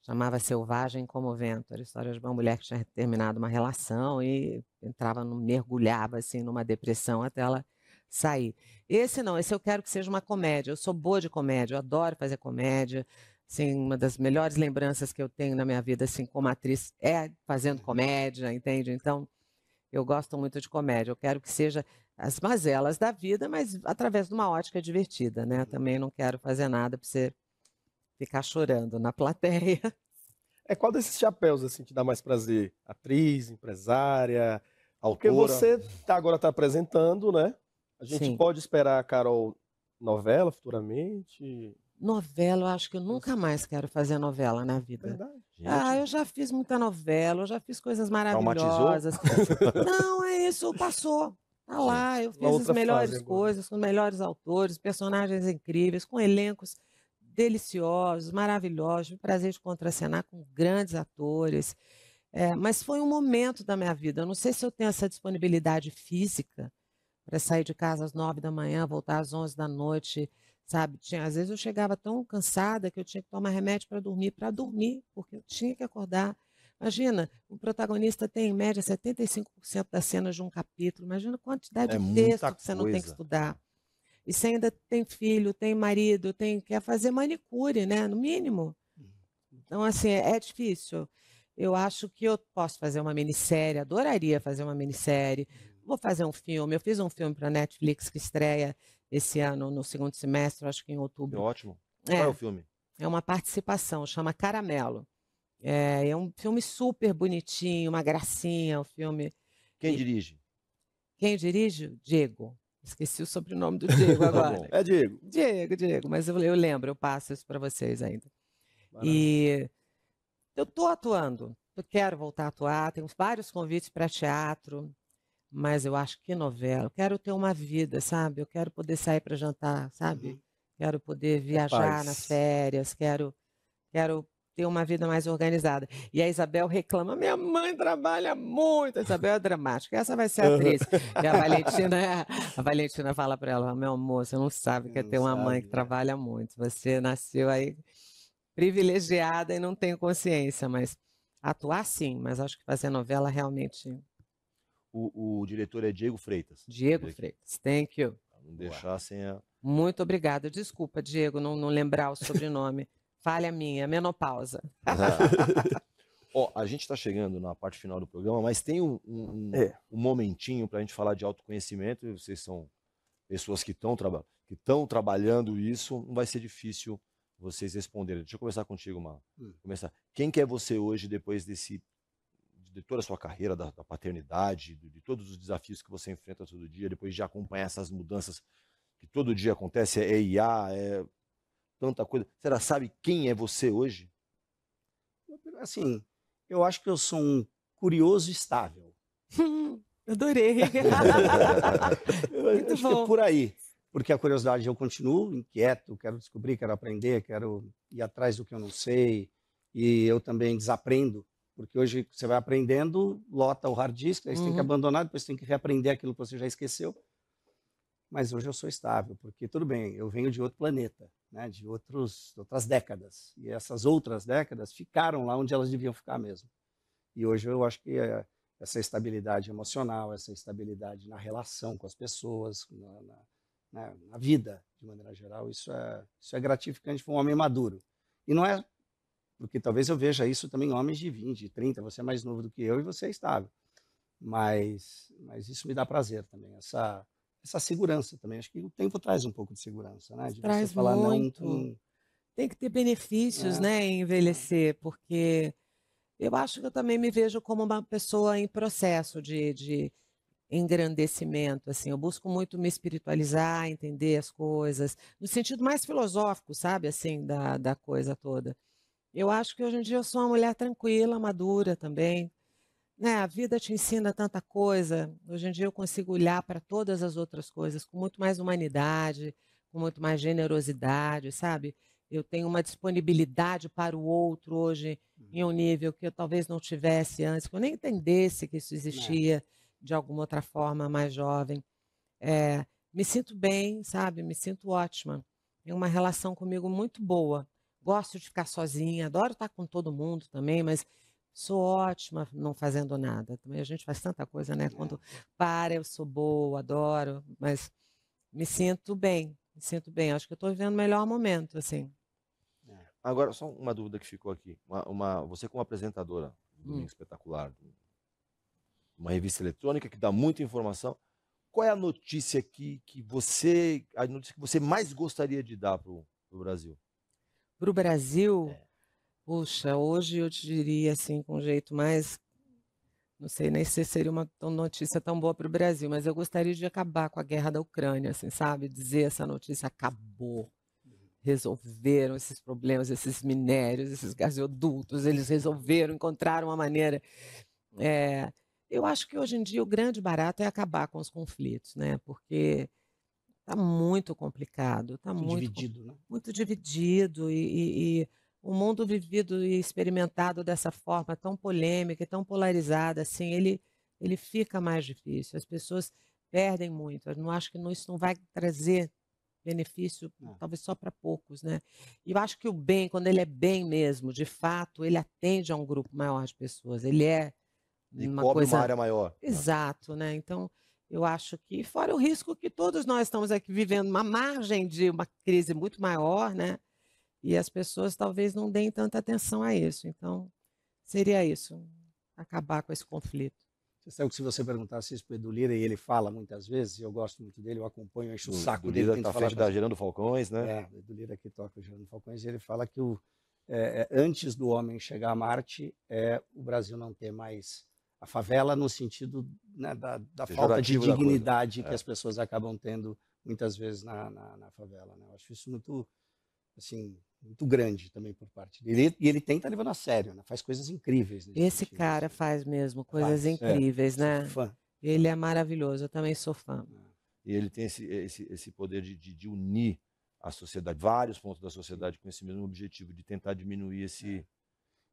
Chamava Selvagem como o Vento. Era a história de uma mulher que tinha terminado uma relação e mergulhava assim, numa depressão até ela sair. Esse não, esse eu quero que seja uma comédia. Eu sou boa de comédia, eu adoro fazer comédia. Assim, uma das melhores lembranças que eu tenho na minha vida assim, como atriz é fazendo comédia, entende? Então, eu gosto muito de comédia. Eu quero que seja as mazelas da vida, mas através de uma ótica divertida, né? Também não quero fazer nada para você ficar chorando na plateia. Qual desses chapéus assim te dá mais prazer? Atriz, empresária? Porque Autora? você agora está apresentando, né? A gente Sim. pode esperar a Carol novela futuramente? Novela, eu acho que eu nunca mais quero fazer novela na vida. Verdade. Eu já fiz muita novela, eu já fiz coisas Traumatizou? maravilhosas. Não, é isso, passou. Tá lá, eu fiz as outra melhores fase agora. coisas, com os melhores autores, personagens incríveis, com elencos deliciosos, maravilhosos. Tive o prazer de contracenar com grandes atores. Mas foi um momento da minha vida. Eu não sei se eu tenho essa disponibilidade física para sair de casa às 9 da manhã, voltar às 11 da noite, sabe? Às vezes eu chegava tão cansada que eu tinha que tomar remédio para dormir, porque eu tinha que acordar. Imagina, o protagonista tem, em média, 75% das cenas de um capítulo. Imagina a quantidade de texto que você não tem que estudar. E você ainda tem filho, tem marido, quer fazer manicure, né? No mínimo. Então, assim, é difícil. Eu acho que eu posso fazer uma minissérie, adoraria fazer uma minissérie. Vou fazer um filme. Eu fiz um filme para a Netflix que estreia esse ano, no segundo semestre, acho que em outubro. Ótimo. Qual é o filme? É uma participação, chama Caramelo. É um filme super bonitinho, uma gracinha, o filme. Quem dirige? Quem dirige? Diego. Esqueci o sobrenome do Diego agora. bom. É, Diego. Diego, mas eu lembro, eu passo isso para vocês ainda. E eu estou atuando, eu quero voltar a atuar, tenho vários convites para teatro, mas eu acho que novela, eu quero ter uma vida, sabe? Eu quero poder sair para jantar, sabe? Quero poder viajar paz. nas férias, quero ter uma vida mais organizada. E a Isabel reclama, minha mãe trabalha muito, a Isabel é dramática, essa vai ser a atriz. E a Valentina fala para ela, meu amor, você não sabe que é ter uma mãe que trabalha muito, você nasceu aí privilegiada e não tem consciência, mas atuar sim, mas acho que fazer novela realmente... O diretor é Diego Freitas. Diego Freitas, thank you. Pra não deixar sem a... Muito obrigada. Desculpa, Diego, não lembrar o sobrenome. Falha minha, menopausa. Ó, a gente está chegando na parte final do programa, mas tem um momentinho para a gente falar de autoconhecimento. E vocês são pessoas que estão trabalhando isso, não vai ser difícil vocês responderem. Deixa eu começar contigo, Mar. Quem que é você hoje, depois de toda a sua carreira, da paternidade, de todos os desafios que você enfrenta todo dia, depois de acompanhar essas mudanças que todo dia acontece, é IA, é tanta coisa. Você já sabe quem é você hoje? Assim, eu acho que eu sou um curioso estável. Adorei. Eu Muito acho que é bom. por aí. Porque a curiosidade eu continuo inquieto, quero descobrir, quero aprender, quero ir atrás do que eu não sei. E eu também desaprendo. Porque hoje você vai aprendendo, lota o hard disk, aí você tem que abandonar, depois tem que reaprender aquilo que você já esqueceu. Mas hoje eu sou estável, porque tudo bem, eu venho de outro planeta, né, de outras décadas. E essas outras décadas ficaram lá onde elas deviam ficar mesmo. E hoje eu acho que essa estabilidade emocional, essa estabilidade na relação com as pessoas, na vida, de maneira geral, isso é gratificante para um homem maduro. E não é porque talvez eu veja isso também em homens de 20, 30, você é mais novo do que eu e você é estável. Mas isso me dá prazer também, essa segurança também. Acho que o tempo traz um pouco de segurança, né? De Traz você falar muito. não. Tem que ter benefícios, né, em envelhecer, porque eu acho que eu também me vejo como uma pessoa em processo de engrandecimento, assim. Eu busco muito me espiritualizar, entender as coisas, no sentido mais filosófico, sabe, assim, da coisa toda. Eu acho que hoje em dia eu sou uma mulher tranquila, madura também, né? A vida te ensina tanta coisa. Hoje em dia eu consigo olhar para todas as outras coisas com muito mais humanidade, com muito mais generosidade, sabe? Eu tenho uma disponibilidade para o outro hoje em um nível que eu talvez não tivesse antes, que eu nem entendesse que isso existia de alguma outra forma mais jovem. Me sinto bem, sabe? Me sinto ótima. Tenho uma relação comigo muito boa. Gosto de ficar sozinha, adoro estar com todo mundo também, mas sou ótima não fazendo nada. Também a gente faz tanta coisa, né? Quando para, eu sou boa, adoro, mas me sinto bem, me sinto bem. Acho que eu estou vivendo o melhor momento, assim. Agora, só uma dúvida que ficou aqui. Você como apresentadora do Domingo Espetacular, uma revista eletrônica que dá muita informação, qual é a notícia que você mais gostaria de dar para o Brasil? Para o Brasil, puxa, hoje eu te diria assim, com um jeito mais, não sei nem se seria uma notícia tão boa para o Brasil, mas eu gostaria de acabar com a guerra da Ucrânia, assim, sabe? Dizer essa notícia acabou. Resolveram esses problemas, esses minérios, esses gasodutos, eles resolveram, encontraram uma maneira. Eu acho que hoje em dia o grande barato é acabar com os conflitos, né? Porque está muito complicado, está muito dividido, né? muito dividido e o mundo vivido e experimentado dessa forma tão polêmica e tão polarizada, assim, ele fica mais difícil. As pessoas perdem muito. Eu não acho que isso não vai trazer benefício, talvez só para poucos, né? E eu acho que o bem, quando ele é bem mesmo, de fato, ele atende a um grupo maior de pessoas. Ele é E uma cobre coisa uma área maior. exato, né? Então, eu acho que, fora o risco que todos nós estamos aqui vivendo, uma margem de uma crise muito maior, né? E as pessoas talvez não deem tanta atenção a isso. Então, seria isso, acabar com esse conflito. Você sabe que se você perguntasse isso para o Edu Lira, e ele fala muitas vezes, e eu gosto muito dele, eu acompanho, eu encho o saco Edu dele. Lira está à frente da Gerando Falcões, né? O Edu Lira que toca o Gerando Falcões, e ele fala que antes do homem chegar a Marte, o Brasil não ter mais a favela no sentido, né, da falta de Pejorativo da coisa. dignidade que É. as pessoas acabam tendo muitas vezes na favela, né? Eu acho isso muito, assim, muito grande também por parte dele. E ele tenta levando a sério, né? Faz coisas incríveis. nesse Esse sentido, cara assim. faz mesmo coisas Faz. incríveis, Sou né? fã. Ele é maravilhoso, eu também sou fã. E ele tem esse poder de unir a sociedade, vários pontos da sociedade com esse mesmo objetivo, de tentar diminuir esse...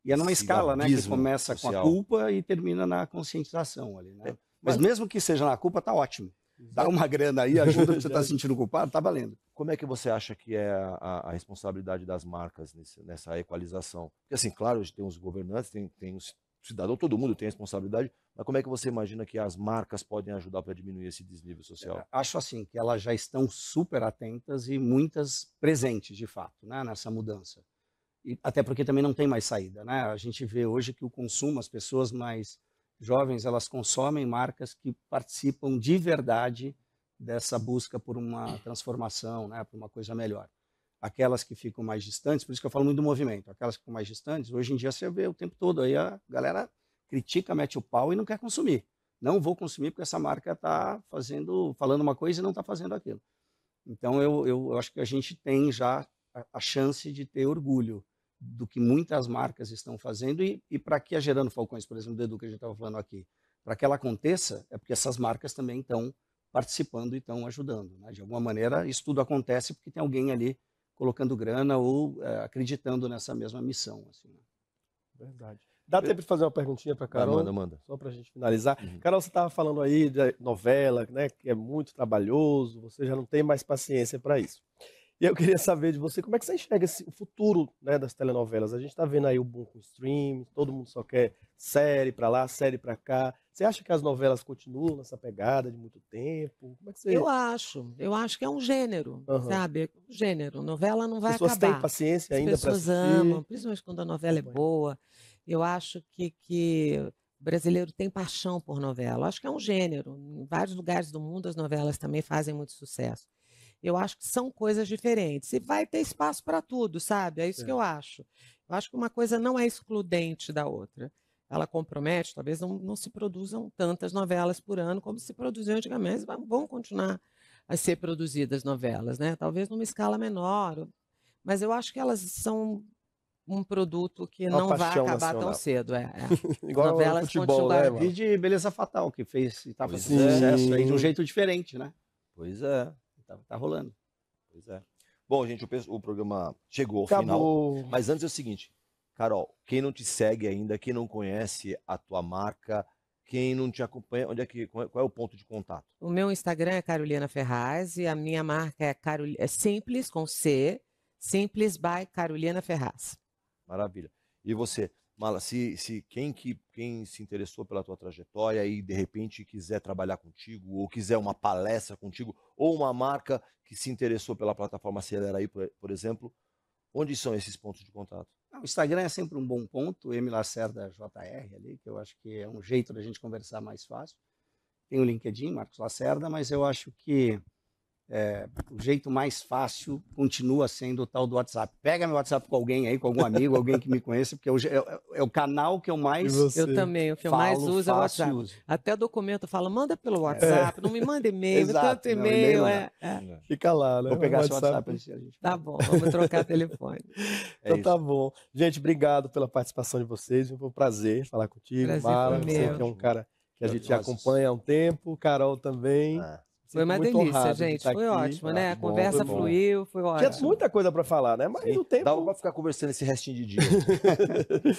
E é numa esse escala, né, que abismo começa com a social. culpa e termina na conscientização ali, né? Mas mas- mesmo que seja na culpa, tá ótimo. Dá uma grana aí, ajuda que você está se sentindo culpado, tá valendo. Como é que você acha que é a responsabilidade das marcas nessa equalização? Porque, assim, claro, tem os governantes, tem os cidadãos, todo mundo tem responsabilidade, mas como é que você imagina que as marcas podem ajudar para diminuir esse desnível social? Acho assim que elas já estão super atentas e muitas presentes, de fato, né, nessa mudança. E até porque também não tem mais saída, né? A gente vê hoje que o consumo, as pessoas mais jovens, elas consomem marcas que participam de verdade dessa busca por uma transformação, né, por uma coisa melhor. Aquelas que ficam mais distantes, por isso que eu falo muito do movimento, aquelas que ficam mais distantes, hoje em dia você vê o tempo todo aí a galera critica, mete o pau e não quer consumir. Não vou consumir porque essa marca está falando uma coisa e não está fazendo aquilo. Então eu acho que a gente tem já a chance de ter orgulho do que muitas marcas estão fazendo e para que a Gerando Falcões, por exemplo, do Edu que a gente estava falando aqui, para que ela aconteça, é porque essas marcas também estão participando e estão ajudando, né? De alguma maneira, isso tudo acontece porque tem alguém ali colocando grana ou acreditando nessa mesma missão. Assim, né? Verdade. Dá tempo de fazer uma perguntinha para Carol? Manda. Só para a gente finalizar. Uhum. Carol, você estava falando aí da novela, né, que é muito trabalhoso, você já não tem mais paciência para isso. E eu queria saber de você, como é que você enxerga o futuro, né, das telenovelas? A gente está vendo aí o boom com stream, todo mundo só quer série para lá, série para cá. Você acha que as novelas continuam nessa pegada de muito tempo? Como é que você... Eu acho que é um gênero, sabe? Um gênero. Novela não vai As pessoas acabar. têm paciência As ainda para pessoas assistir? amam, principalmente quando a novela é boa. Eu acho que o brasileiro tem paixão por novela. Eu acho que é um gênero. Em vários lugares do mundo as novelas também fazem muito sucesso. Eu acho que são coisas diferentes. E vai ter espaço para tudo, sabe? É isso que eu acho. Eu acho que uma coisa não é excludente da outra. Ela compromete, talvez não se produzam tantas novelas por ano como se produziam antigamente, mas vão continuar a ser produzidas novelas, né? Talvez numa escala menor. Mas eu acho que elas são um produto que Uma não vai paixão acabar nacional. tão cedo. Igual Novelas ao futebol, continuam- né, mano? E de Beleza Fatal, que fez e está Pois fazendo é. sucesso aí de um jeito diferente, né? Pois é, Tá rolando. pois é. Bom, gente, o programa chegou ao final. Acabou. Mas antes é o seguinte, Carol, quem não te segue ainda, quem não conhece a tua marca, quem não te acompanha, qual é o ponto de contato? O meu Instagram é Carolina Ferraz e a minha marca é Simples, com C, Simples by Carolina Ferraz. Maravilha. E você, Mala, quem se interessou pela tua trajetória e de repente quiser trabalhar contigo, ou quiser uma palestra contigo, ou uma marca que se interessou pela plataforma Acelera aí, por exemplo, onde são esses pontos de contato? O Instagram é sempre um bom ponto, M. Lacerda JR ali, que eu acho que é um jeito da gente conversar mais fácil. Tem o LinkedIn, Marcos Lacerda, mas eu acho que o jeito mais fácil continua sendo o tal do WhatsApp. Pega meu WhatsApp com alguém aí, com algum amigo, alguém que me conheça, porque é o canal que eu mais E você? Eu também, o que eu falo, mais uso é o faço e WhatsApp. uso. Até documento eu falo, manda pelo WhatsApp, não me manda e-mail, Exato, tanto não, e-mail. e-mail não. Fica lá, né? Vou pegar O seu WhatsApp. A gente Tá bom, vamos trocar telefone. É Então tá bom. Gente, obrigado pela participação de vocês. Foi um prazer falar contigo, Prazer Mala. foi Você meu. que é um cara que a gente Nossa. acompanha há um tempo. Carol também. Foi uma Sinto muito delícia, honrado de gente. estar Foi aqui. ótimo, né? A Bom, conversa foi bom. fluiu, foi Tinha ótimo. muita coisa para falar, né? Mas o tempo... Dava pra ficar conversando esse restinho de dia.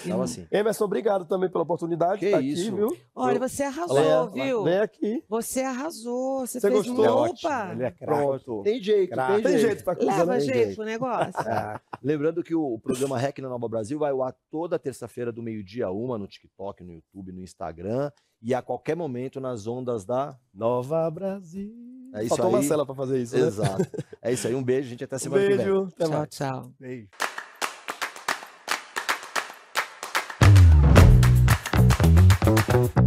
Tava assim. Emerson, obrigado também pela oportunidade Que de estar isso. aqui, viu? Olha, você arrasou, Léa, viu? Vem aqui. Você arrasou. Você Você fez gostou? É Opa! ótimo, ele é craque. Pronto. Tem jeito, Craque. Tem jeito para coisa, Leva né? jeito pro negócio. Lembrando que o programa REC na Nova Brasil vai ao ar toda terça-feira do meio-dia a 1 no TikTok, no YouTube, no Instagram e a qualquer momento nas ondas da... Nova Brasil. É isso Faltou aí. Marcela para fazer isso, né? Exato. É isso aí, um beijo, gente, até Um semana que vem. beijo. Até Tchau, mais. tchau. Beijo.